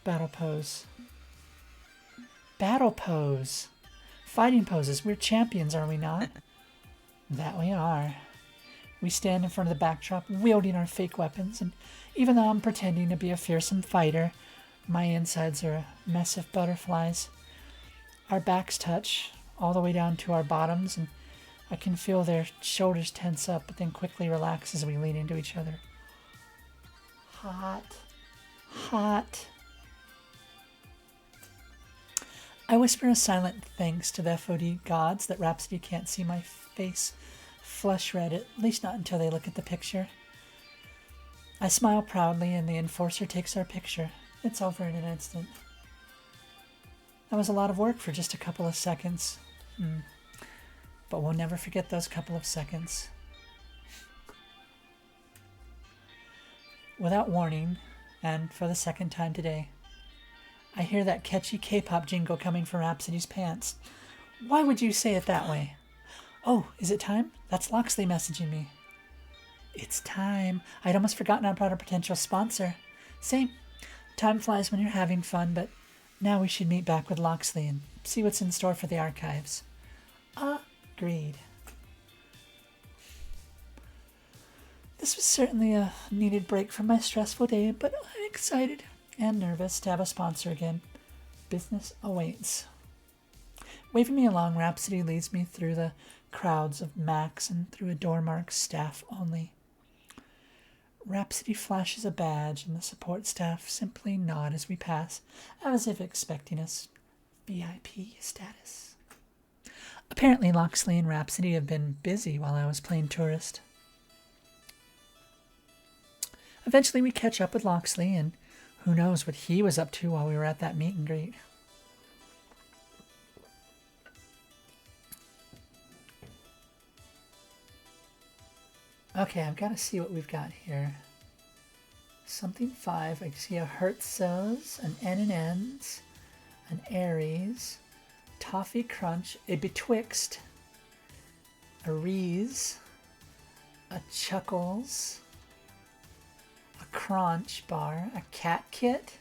Battle pose. Battle pose. Fighting poses. We're champions, are we not? That we are. We stand in front of the backdrop, wielding our fake weapons, and even though I'm pretending to be a fearsome fighter, my insides are a mess of butterflies. Our backs touch, all the way down to our bottoms, and I can feel their shoulders tense up, but then quickly relax as we lean into each other. Hot. Hot. I whisper a silent thanks to the FOD gods that Rhapsody can't see my face flush red, at least not until they look at the picture. I smile proudly and the enforcer takes our picture. It's over in an instant. That was a lot of work for just a couple of seconds. But we'll never forget those couple of seconds. Without warning, and for the second time today, I hear that catchy K-pop jingle coming from Rhapsody's pants. Why would you say it that way? Oh, is it time? That's Loxley messaging me. It's time. I'd almost forgotten about our potential sponsor. Same. Time flies when you're having fun, but now we should meet back with Loxley and see what's in store for the archives. Agreed. This was certainly a needed break from my stressful day, but I'm excited and nervous to have a sponsor again. Business awaits. Waving me along, Rhapsody leads me through the crowds of Macs and through a door marked staff only. Rhapsody flashes a badge and the support staff simply nod as we pass, as if expecting us VIP status. Apparently Loxley and Rhapsody have been busy while I was playing tourist. Eventually we catch up with Loxley, and who knows what he was up to while we were at that meet and greet. Okay, I've got to see what we've got here. Something 5. I see a Hertzos, an N&N's, an Aries, Toffee Crunch, a Betwixt, a Reese, a Chuckles, a Crunch Bar, a Cat Kit,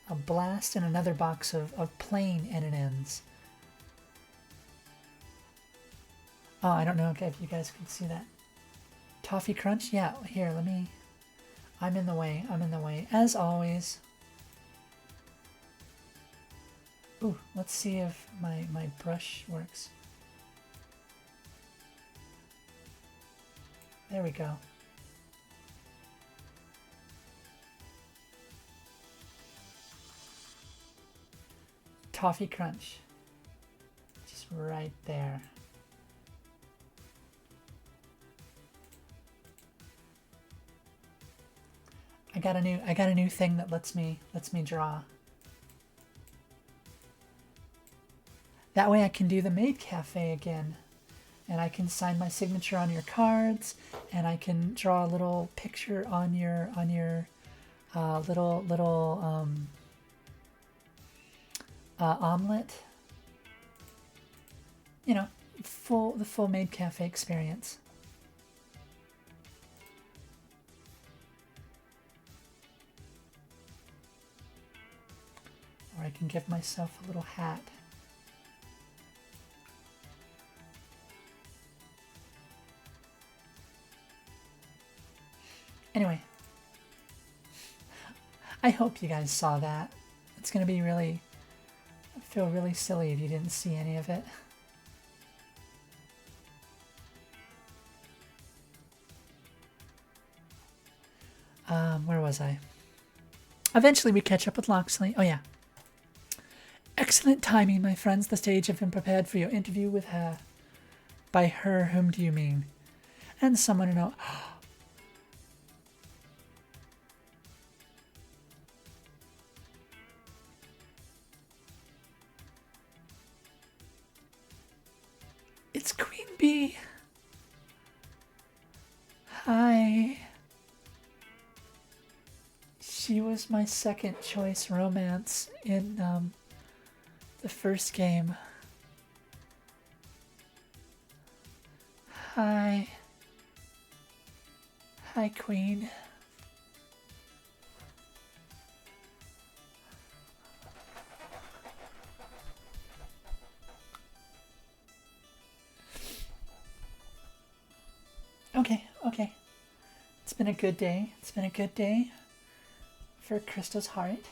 a Blast, and another box of plain N&N's. Oh, I don't know if you guys can see that. Toffee Crunch? Yeah, here, let me... I'm in the way, as always. Ooh, let's see if my brush works. There we go. Toffee Crunch. Just right there. I got a new thing that lets me draw. That way I can do the Maid Cafe again. And I can sign my signature on your cards, and I can draw a little picture on your little omelet. You know, the full Maid Cafe experience. Or I can give myself a little hat. Anyway, I hope you guys saw that. It's going to be really... I feel really silly if you didn't see any of it. Where was I? Eventually we catch up with Loxley. Oh yeah. Excellent timing, my friends. The stage have been prepared for your interview with her. By her, whom do you mean? And someone to know... It's Queen Bee. Hi. She was my second choice romance in the first game. Hi. Hi, Queen. Okay. It's been a good day. It's been a good day for Crystal's heart.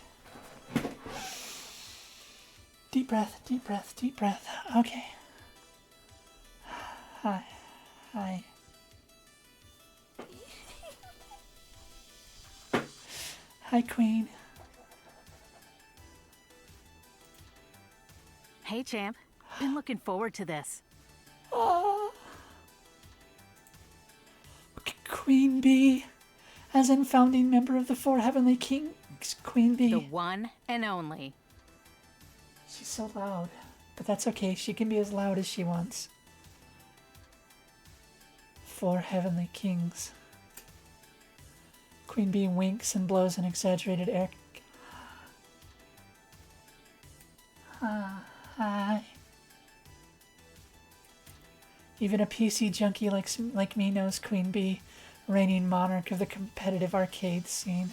Deep breath, deep breath, deep breath. Okay. Hi. Hi. Hi, Queen. Hey, champ. Been looking forward to this. Queen Bee, as in founding member of the Four Heavenly Kings, Queen Bee. The one and only. She's so loud, but that's okay. She can be as loud as she wants. Four Heavenly Kings. Queen Bee winks and blows an exaggerated air. Hi. Even a PC junkie like me knows Queen Bee, reigning monarch of the competitive arcade scene.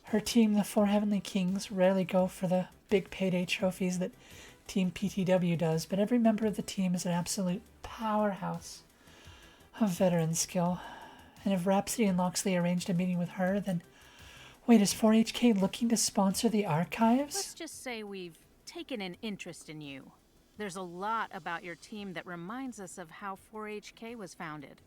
Her team, the Four Heavenly Kings, rarely go for the big payday trophies that Team PTW does, but every member of the team is an absolute powerhouse of veteran skill. And if Rhapsody and Loxley arranged a meeting with her, then... Wait, is 4HK looking to sponsor the archives? Let's just say we've taken an interest in you. There's a lot about your team that reminds us of how 4HK was founded.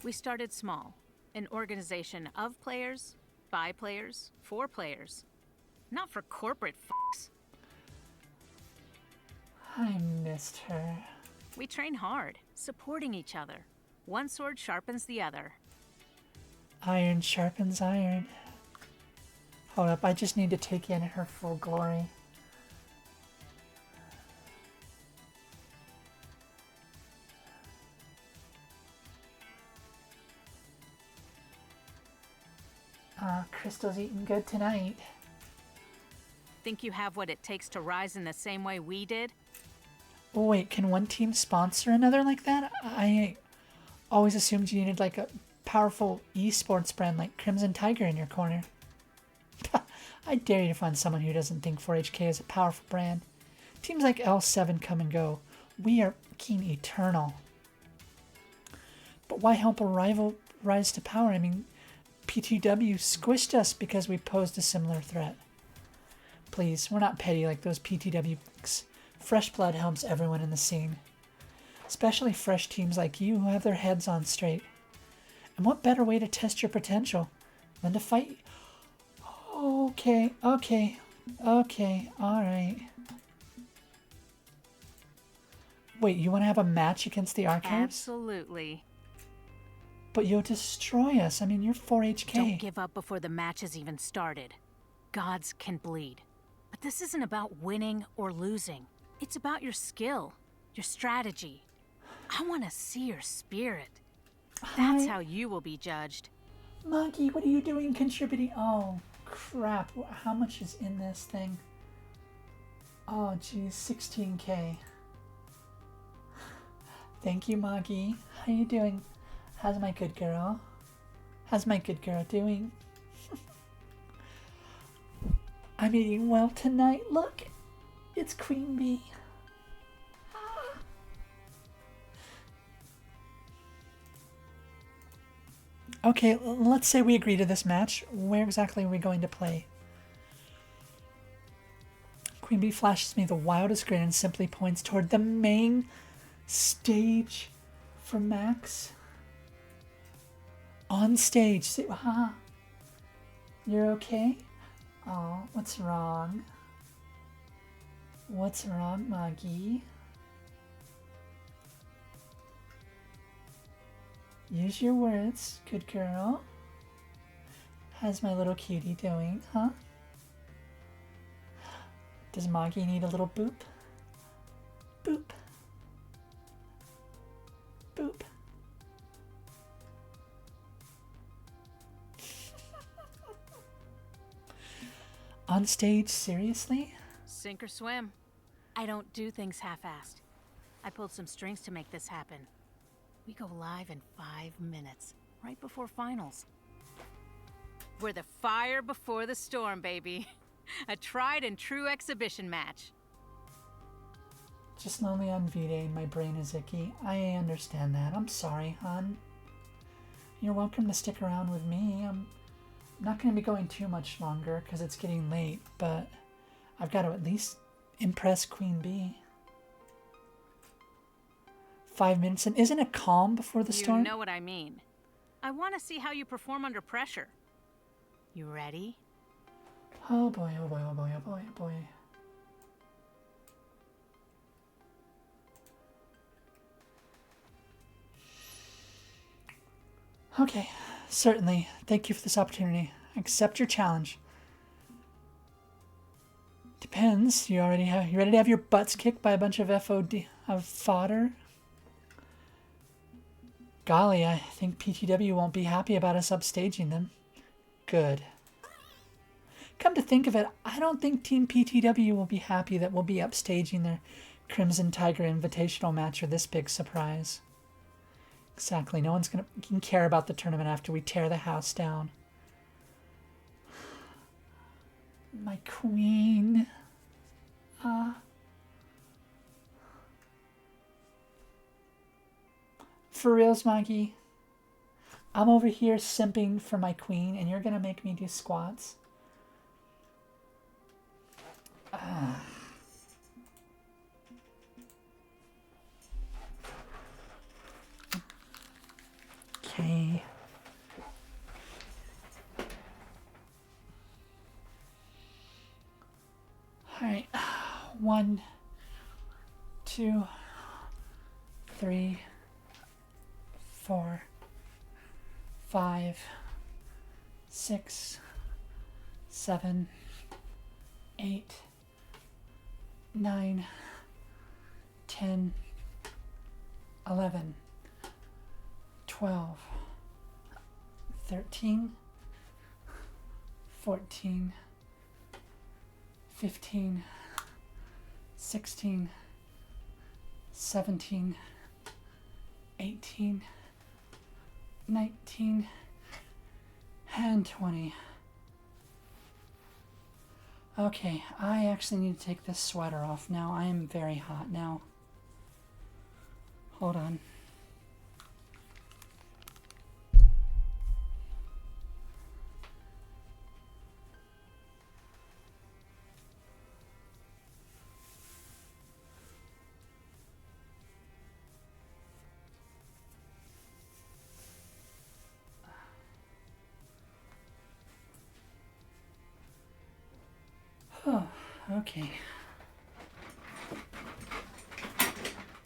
We started small, an organization of players, by players, for players. Not for corporate f***s. I missed her. We train hard, supporting each other. One sword sharpens the other. Iron sharpens iron. Hold up, I just need to take in her full glory. Crystal's eating good tonight. Think you have what it takes to rise in the same way we did? Oh, wait, can one team sponsor another like that? I always assumed you needed like a powerful esports brand like Crimson Tiger in your corner. I dare you to find someone who doesn't think 4HK is a powerful brand. Teams like L7 come and go. We are fucking eternal. But why help a rival rise to power? I mean, PTW squished us because we posed a similar threat. Please, we're not petty like those PTW picks. Fresh blood helps everyone in the scene. Especially fresh teams like you who have their heads on straight. And what better way to test your potential than to fight? Okay, alright. Wait, you want to have a match against the archives? Absolutely. But you'll destroy us. I mean, you're 4HK. Don't give up before the match has even started. Gods can bleed. But this isn't about winning or losing. It's about your skill, your strategy. I want to see your spirit. That's how you will be judged. Monkey, what are you doing contributing? Oh, crap. How much is in this thing? Oh, geez, 16K. Thank you, Moggy. How you doing? How's my good girl? How's my good girl doing? I'm eating well tonight. Look, it's Queen Bee. Okay, let's say we agree to this match. Where exactly are we going to play? Queen Bee flashes me the wildest grin and simply points toward the main stage for Max. On stage. You're okay? Oh, what's wrong? What's wrong, Maggie? Use your words, good girl. How's my little cutie doing, huh? Does Moggy need a little boop? Boop. Boop. On stage, seriously? Sink or swim. I don't do things half-assed. I pulled some strings to make this happen. We go live in 5 minutes, right before finals. We're the fire before the storm, baby. A tried and true exhibition match. Just lonely on V-Day and my brain is icky. I understand that. I'm sorry, hon. You're welcome to stick around with me. I'm not going to be going too much longer because it's getting late, but I've got to at least impress Queen Bee. 5 minutes, and isn't a calm before the You storm? know what I mean. I want to see how you perform under pressure. You ready? Oh boy, oh boy, oh boy, oh boy, oh boy. Okay, certainly. Thank you for this opportunity. I accept your challenge. Depends. You ready to have your butts kicked by a bunch of fodder? Golly, I think PTW won't be happy about us upstaging them. Good. Come to think of it, I don't think Team PTW will be happy that we'll be upstaging their Crimson Tiger Invitational match or this big surprise. Exactly, no one's gonna care about the tournament after we tear the house down. My queen. For reals, Maggie. I'm over here simping for my queen, and you're gonna make me do squats? Okay. All right. 1, 2, 3, 4, 5, 6, 7, 8, 9, 10, 11, 12, 13, 14, 15, 16, 17, 18, 19, and 20. Okay, I actually need to take this sweater off now. I am very hot now. Hold on. Oh, okay.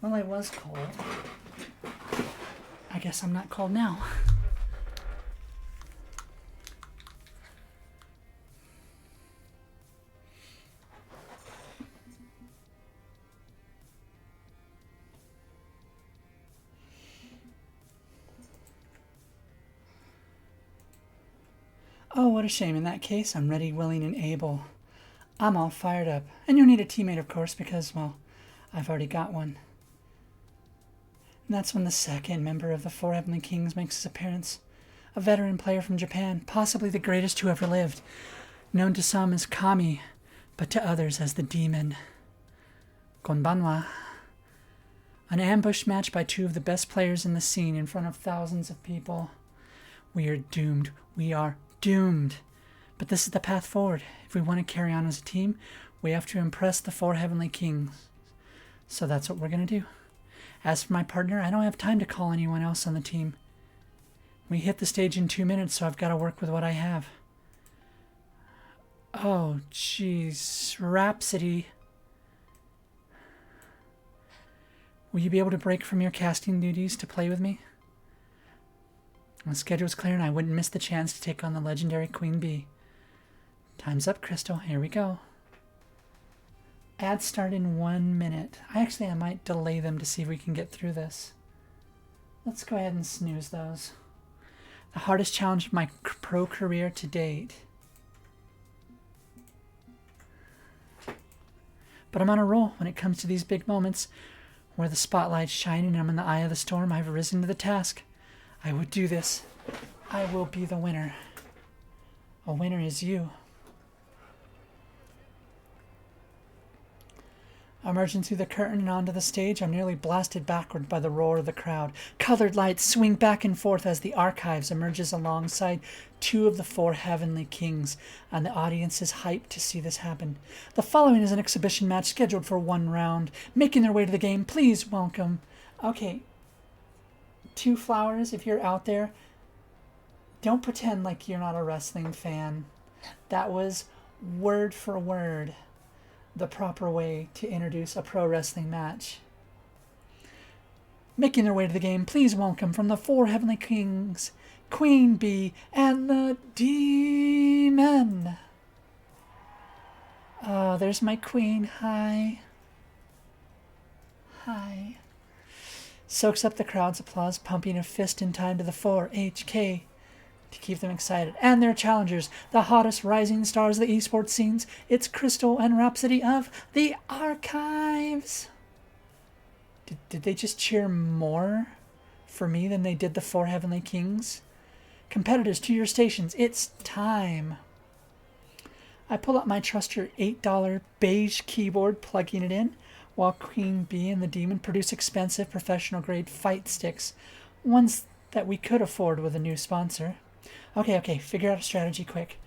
Well, I was cold. I guess I'm not cold now. Oh, what a shame. In that case, I'm ready, willing, and able. I'm all fired up. And you'll need a teammate, of course, because, well, I've already got one. And that's when the second member of the Four Heavenly Kings makes his appearance. A veteran player from Japan, possibly the greatest who ever lived. Known to some as Kami, but to others as the Demon. Konbanwa. An ambush match by two of the best players in the scene in front of thousands of people. We are doomed. We are doomed. But this is the path forward. If we want to carry on as a team, we have to impress the Four Heavenly Kings. So that's what we're going to do. As for my partner, I don't have time to call anyone else on the team. We hit the stage in 2 minutes, so I've got to work with what I have. Oh, jeez. Rhapsody. Will you be able to break from your casting duties to play with me? My schedule's clear and I wouldn't miss the chance to take on the legendary Queen Bee. Time's up, Crystal. Here we go. Ads start in 1 minute. I might delay them to see if we can get through this. Let's go ahead and snooze those. The hardest challenge of my pro career to date. But I'm on a roll when it comes to these big moments where the spotlight's shining and I'm in the eye of the storm. I've risen to the task. I would do this. I will be the winner. A winner is you. Emerging through the curtain and onto the stage, I'm nearly blasted backward by the roar of the crowd. Colored lights swing back and forth as the Archives emerges alongside two of the Four Heavenly Kings, and the audience is hyped to see this happen. The following is an exhibition match scheduled for 1 round. Making their way to the game, please welcome Okay. Two Flowers, if you're out there, don't pretend like you're not a wrestling fan. That was word for word the proper way to introduce a pro wrestling match. Making their way to the game, please welcome from the Four Heavenly Kings, Queen Bee and the Demon. Oh, there's my queen. Hi. Hi. Soaks up the crowd's applause, pumping a fist in time to the 4HK to keep them excited. And their challengers, the hottest rising stars of the esports scenes, it's Crystal and Rhapsody of the Archives. Did they just cheer more for me than they did the Four Heavenly Kings? Competitors, to your stations, it's time. I pull out my Truster $8 beige keyboard, plugging it in, while Queen Bee and the Demon produce expensive professional-grade fight sticks, ones that we could afford with a new sponsor. Okay, figure out a strategy quick.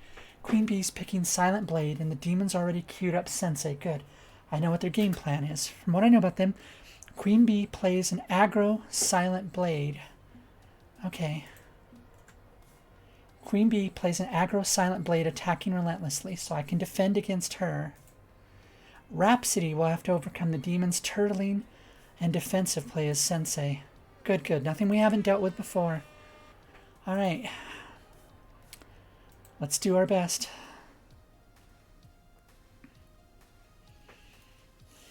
Queen Bee's picking Silent Blade, and the Demon's already queued up Sensei. Good. I know what their game plan is. From what I know about them, Queen Bee plays an aggro Silent Blade. Okay. Queen Bee plays an aggro Silent Blade attacking relentlessly, so I can defend against her. Rhapsody will have to overcome the Demon's turtling and defensive play as Sensei. Good. Nothing we haven't dealt with before. Alright. Let's do our best.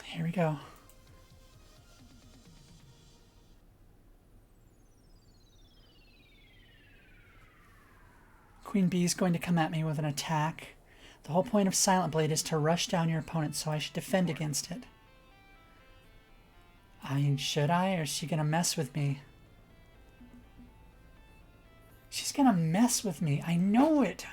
Here we go. Queen Bee is going to come at me with an attack. The whole point of Silent Blade is to rush down your opponent, so I should defend against it. Should I, or is she going to mess with me? She's going to mess with me. I know it.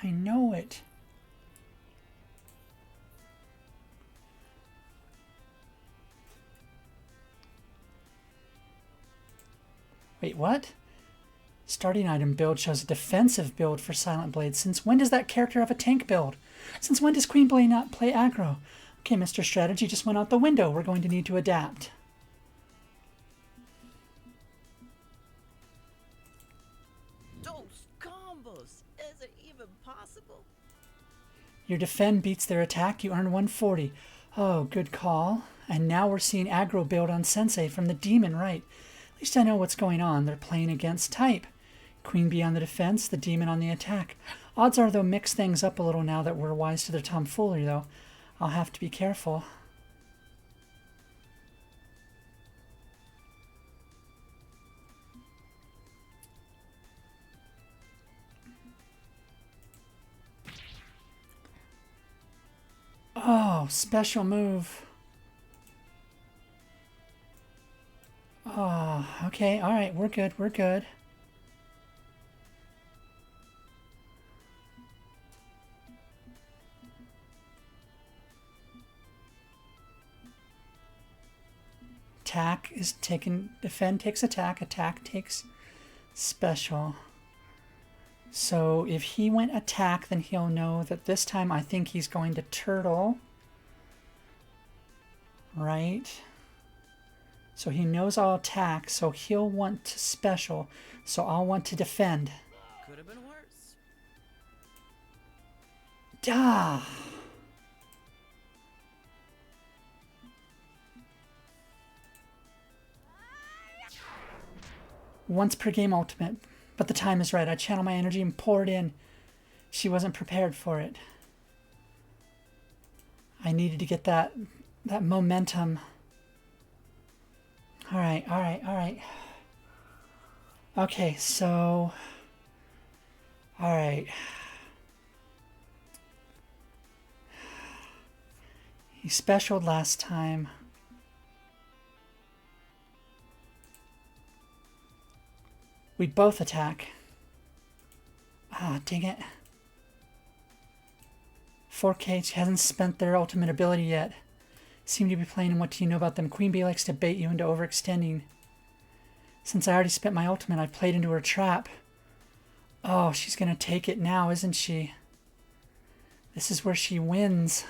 Wait, what? Starting item build shows a defensive build for Silent Blade. Since when does that character have a tank build? Since when does Queen Bee not play aggro? Okay, Mr. Strategy just went out the window. We're going to need to adapt. Those combos! Is it even possible? Your defend beats their attack. You earn 140. Oh, good call. And now we're seeing aggro build on Sensei from the Demon, right? At least I know what's going on. They're playing against type. Queen Bee on the defense, the Demon on the attack. Odds are they'll mix things up a little now that we're wise to their tomfoolery, though. I'll have to be careful. Oh, special move. Oh, okay, alright, we're good. Attack is taken, defend takes attack takes special. So if he went attack, then he'll know that this time I think he's going to turtle. Right? So he knows I'll attack, so he'll want to special. So I'll want to defend. Could have been worse. Duh! Once per game ultimate, but the time is right. I channel my energy and pour it in. She wasn't prepared for it. I needed to get that momentum. All right. Okay, so all right. He specialed last time. We'd both attack. Ah, dang it. 4K hasn't spent their ultimate ability yet. Seem to be playing What Do You Know About Them. Queen Bee likes to bait you into overextending. Since I already spent my ultimate, I played into her trap. Oh, she's gonna take it now, isn't she? This is where she wins.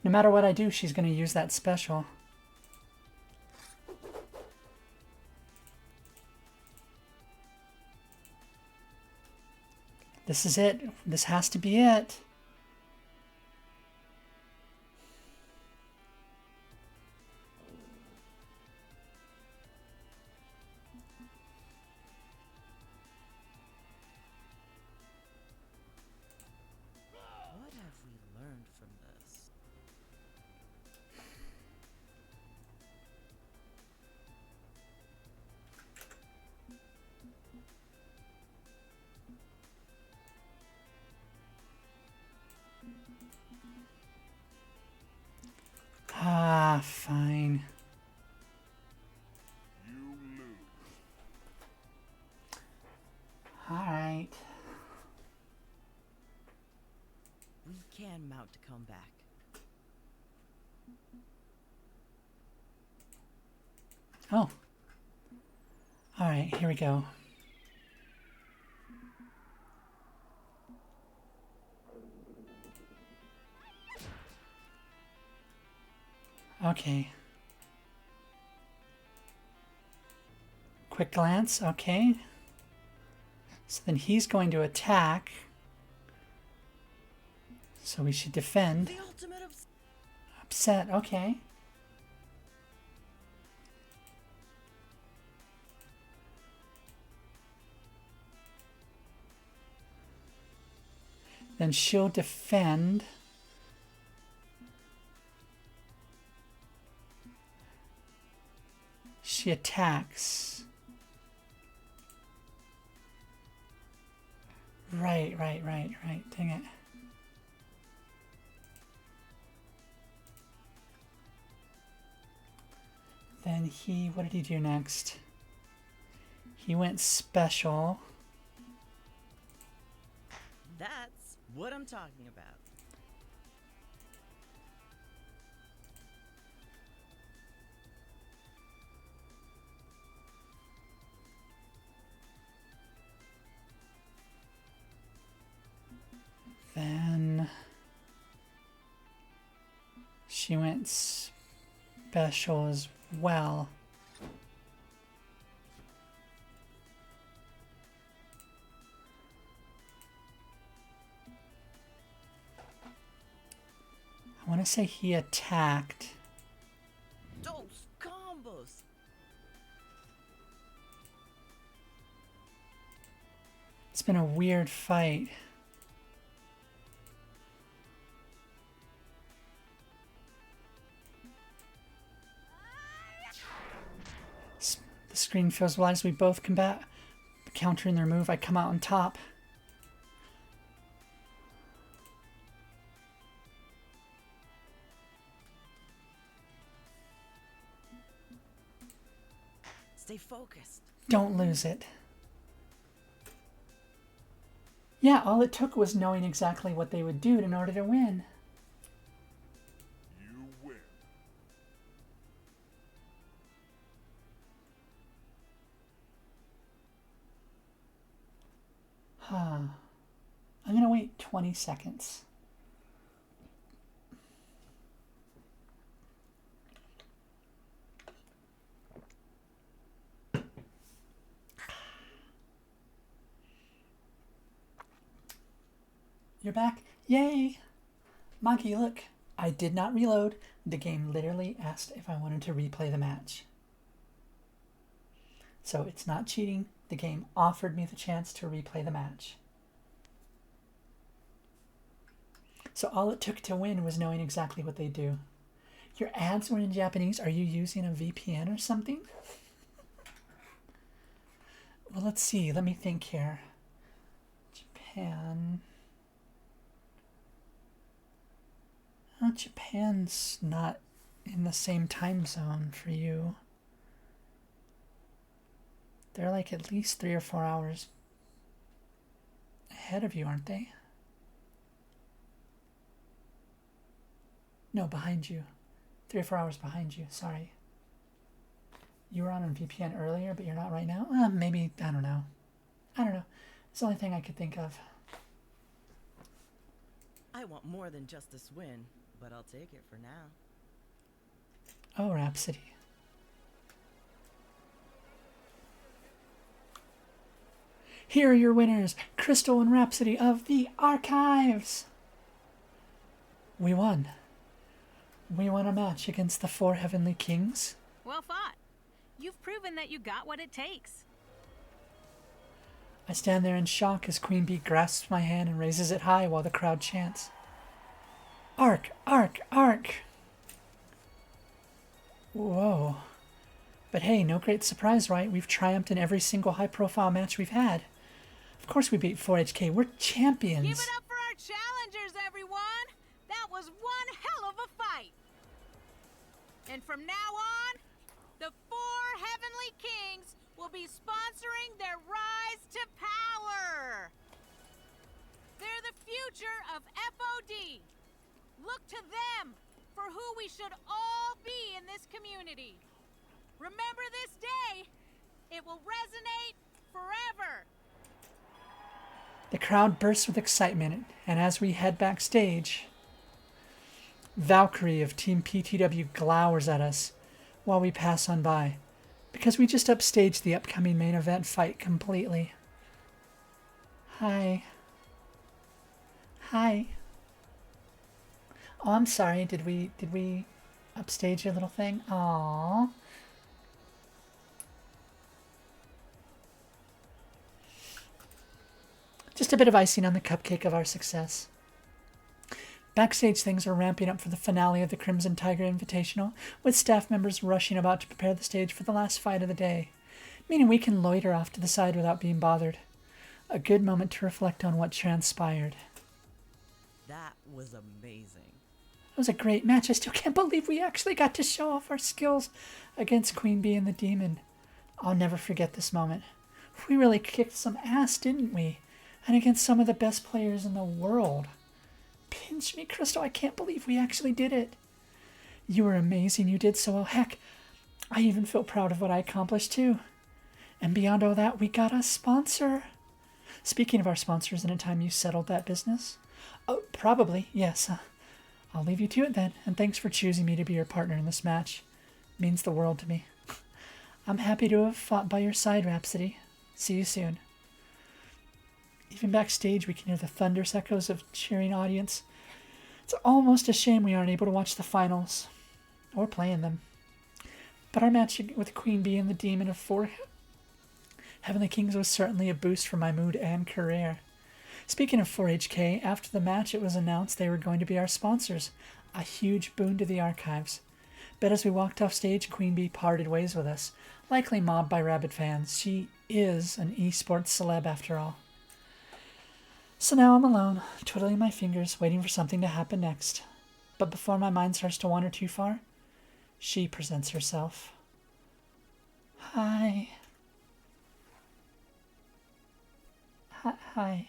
No matter what I do, she's going to use that special. This is it. This has to be it. What have we learned from this? Ah, fine. All right. We can mount a comeback. Oh. All right, here we go. Okay. Quick glance, okay. So then he's going to attack. So we should defend. The ultimate Upset, okay. Then she'll defend. She attacks. Right. Dang it. Then he, what did he do next? He went special. That's what I'm talking about. Then she went special as well. I want to say he attacked. Those combos. It's been a weird fight. The screen fills wide as we both combat, countering their move. I come out on top. Stay focused. Don't lose it. Yeah, all it took was knowing exactly what they would do in order to win. You win. Huh. I'm gonna wait 20 seconds. You're back? Yay! Monkey, look. I did not reload. The game literally asked if I wanted to replay the match. So it's not cheating. The game offered me the chance to replay the match. So all it took to win was knowing exactly what they do. Your ads were in Japanese. Are you using a VPN or something? Well, let's see. Let me think here. Japan. Well, Japan's not in the same time zone for you. They're like at least 3 or 4 hours ahead of you, aren't they? No, behind you. 3 or 4 hours behind you, sorry. You were on a VPN earlier, but you're not right now? Maybe, I don't know. It's the only thing I could think of. I want more than just this win. but I'll take it for now. Oh, Rhapsody. Here are your winners, Crystal and Rhapsody of the Archives. We won. We won a match against the 4 Heavenly Kings. Well fought. You've proven that you got what it takes. I stand there in shock as Queen Bee grasps my hand and raises it high while the crowd chants, "Arc, Arc, Arc!" Whoa. But hey, no great surprise, right? We've triumphed in every single high-profile match we've had. Of course we beat 4HK. We're champions. Give it up for our challengers, everyone! That was one hell of a fight! And from now on, the 4 Heavenly Kings will be sponsoring their rise to power! They're the future of FOD! Look to them for who we should all be in this community. Remember this day, it will resonate forever. The crowd bursts with excitement, and as we head backstage, Valkyrie of Team PTW glowers at us while we pass on by, because we just upstaged the upcoming main event fight completely. Hi. Hi. Oh, I'm sorry. Did we upstage your little thing? Aww. Just a bit of icing on the cupcake of our success. Backstage, things are ramping up for the finale of the Crimson Tiger Invitational, with staff members rushing about to prepare the stage for the last fight of the day, meaning we can loiter off to the side without being bothered. A good moment to reflect on what transpired. That was amazing. It was a great match. I still can't believe we actually got to show off our skills against Queen Bee and the Demon. I'll never forget this moment. We really kicked some ass, didn't we? And against some of the best players in the world. Pinch me, Crystal. I can't believe we actually did it. You were amazing. You did so well. Heck, I even feel proud of what I accomplished too. And beyond all that, we got a sponsor. Speaking of our sponsors, isn't it time you settled that business? Oh, probably, yes. I'll leave you to it then. And thanks for choosing me to be your partner in this match. It means the world to me. I'm happy to have fought by your side, Rhapsody. See you soon. Even backstage, we can hear the thunderous echoes of cheering audience. It's almost a shame we aren't able to watch the finals, or play in them. But our match with Queen Bee and the Demon of 4 Heavenly Kings was certainly a boost for my mood and career. Speaking of 4HK, after the match it was announced they were going to be our sponsors, a huge boon to the archives. But as we walked off stage, Queen Bee parted ways with us, likely mobbed by rabid fans. She is an esports celeb after all. So now I'm alone, twiddling my fingers, waiting for something to happen next. But before my mind starts to wander too far, she presents herself. Hi. Hi.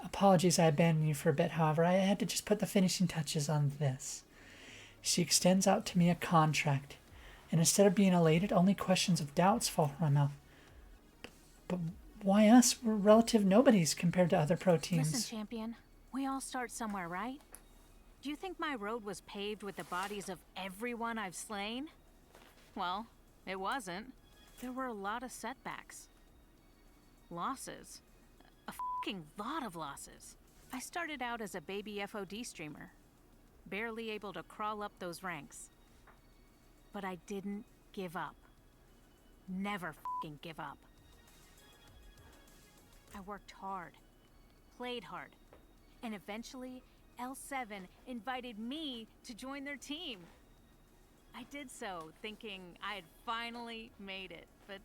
Apologies I abandoned you for a bit, however. I had to just put the finishing touches on this. She extends out to me a contract, and instead of being elated, only questions of doubts fall from my mouth. But why us? We're relative nobodies compared to other pro teams. Listen, champion, we all start somewhere, right? Do you think my road was paved with the bodies of everyone I've slain? Well, it wasn't. There were a lot of setbacks. Losses. A fucking lot of losses. I started out as a baby FOD streamer, barely able to crawl up those ranks. But I didn't give up. Never fucking give up. I worked hard, played hard, and eventually L7 invited me to join their team. I did so thinking I had finally made it, but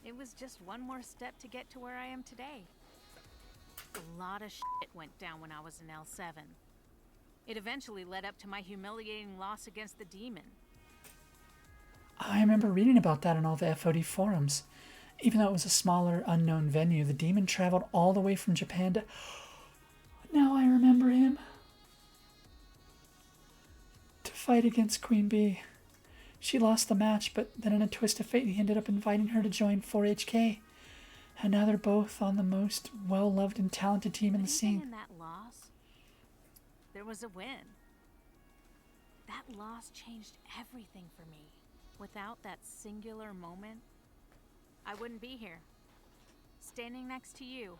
it was just one more step to get to where I am today. A lot of shit went down when I was in L7. It eventually led up to my humiliating loss against the Demon. I remember reading about that in all the FOD forums. Even though it was a smaller, unknown venue, the Demon traveled all the way from Japan to... Now I remember him. To fight against Queen Bee. She lost the match, but then in a twist of fate, he ended up inviting her to join 4HK. And now they're both on the most well-loved and talented team in the Even scene. in that loss, there was a win. That loss changed everything for me. Without that singular moment, I wouldn't be here. Standing next to you,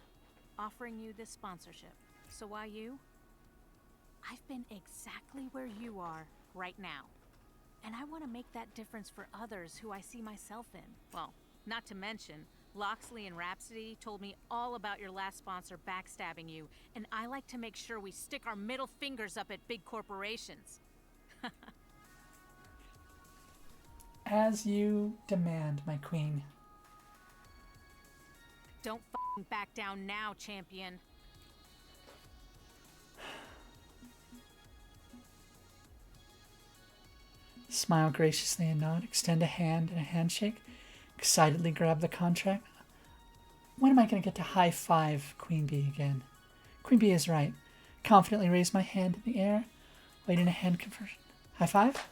offering you this sponsorship. So why you? I've been exactly where you are right now. And I want to make that difference for others who I see myself in. Well, not to mention, Loxley and Rhapsody told me all about your last sponsor backstabbing you, and I like to make sure we stick our middle fingers up at big corporations. As you demand, my queen. Don't f***ing back down now, champion. Smile graciously and nod, extend a hand in a handshake, excitedly grab the contract. When am I going to get to high five Queen Bee again? Queen Bee is right. Confidently raise my hand in the air, wait in a hand conversion. High five?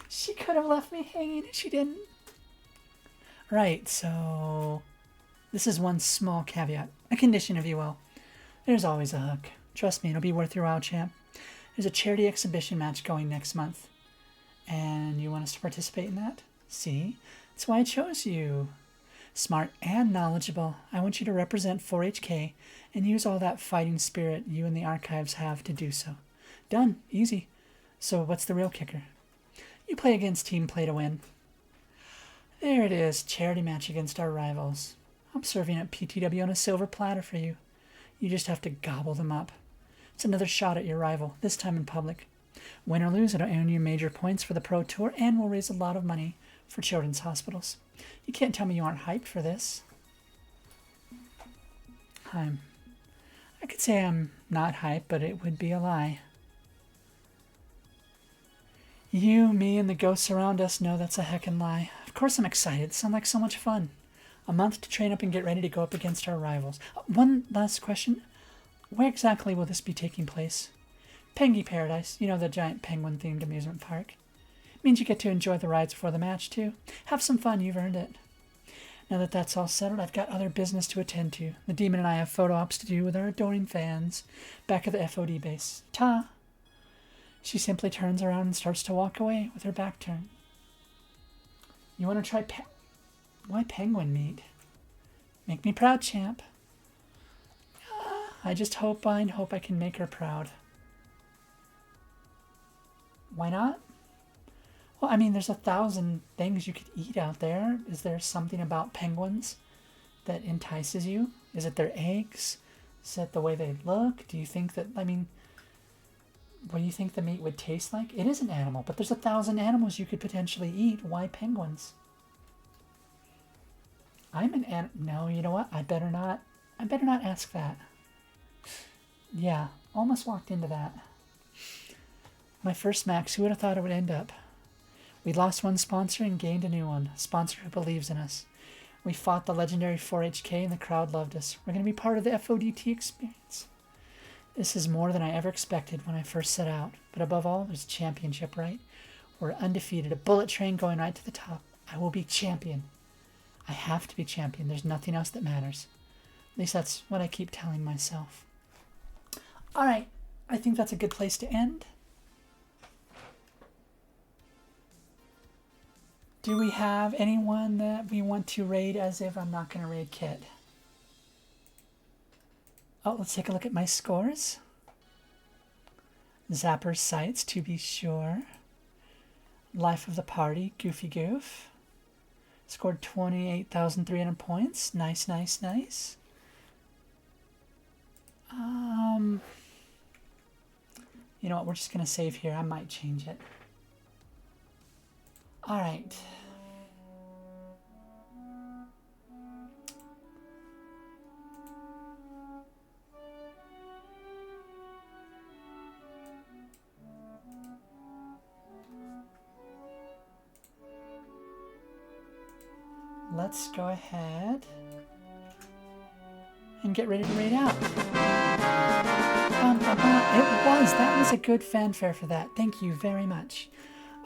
She could have left me hanging and she didn't. Right, so this is one small caveat. A condition, if you will. There's always a hook. Trust me, it'll be worth your while, champ. There's a charity exhibition match going next month. And you want us to participate in that? See? That's why I chose you. Smart and knowledgeable. I want you to represent 4HK and use all that fighting spirit you and the archives have to do so. Done. Easy. So what's the real kicker? You play against Team Play to win. There it is. Charity match against our rivals. I'm serving up PTW on a silver platter for you. You just have to gobble them up. It's another shot at your rival, this time in public. Win or lose, it'll earn you major points for the Pro Tour and will raise a lot of money for children's hospitals. You can't tell me you aren't hyped for this. I could say I'm not hyped, but it would be a lie. You, me, and the ghosts around us know that's a heckin' lie. Of course I'm excited. It sounds like so much fun. A month to train up and get ready to go up against our rivals. One last question. Where exactly will this be taking place? Pengy Paradise, you know, the giant penguin-themed amusement park. Means you get to enjoy the rides before the match, too. Have some fun, you've earned it. Now that that's all settled, I've got other business to attend to. The demon and I have photo ops to do with our adoring fans back at the FOD base. Ta! She simply turns around and starts to walk away with her back turned. You want to try why penguin meat? Make me proud, champ. I just hope I can make her proud. Why not? Well, I mean, there's 1,000 things you could eat out there. Is there something about penguins that entices you? Is it their eggs? Is it the way they look? Do you think that, I mean, what do you think the meat would taste like? It is an animal, but there's 1,000 animals you could potentially eat. Why penguins? No, you know what? I better not ask that. Yeah, almost walked into that. My first max, who would have thought it would end up? We lost one sponsor and gained a new one, a sponsor who believes in us. We fought the legendary 4HK and the crowd loved us. We're going to be part of the FODT experience. This is more than I ever expected when I first set out. But above all, there's a championship, right? We're undefeated, a bullet train going right to the top. I will be champion. I have to be champion. There's nothing else that matters. At least that's what I keep telling myself. All right, I think that's a good place to end. Do we have anyone that we want to raid as if I'm not going to raid Kit? Oh, let's take a look at my scores. Zapper Sites, to be sure. Life of the Party, Goofy Goof. Scored 28,300 points. Nice, nice, nice. You know what, we're just going to save here. I might change it. All right. Let's go ahead and get ready to raid out. That was a good fanfare for that. Thank you very much.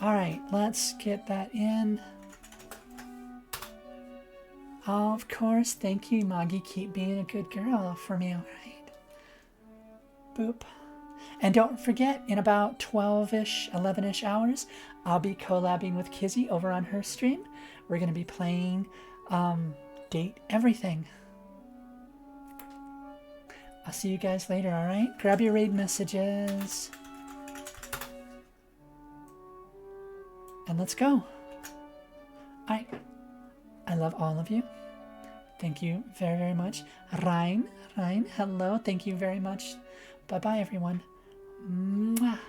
All right, let's get that in. Of course, thank you, Moggy. Keep being a good girl for me, all right? Boop. And don't forget, in about 12-ish, 11-ish hours, I'll be collabing with Kizzy over on her stream. We're going to be playing Date Everything. I'll see you guys later, alright? Grab your raid messages. And let's go. Alright. I love all of you. Thank you very, very much. Ryan, hello. Thank you very much. Bye-bye, everyone. Mwah.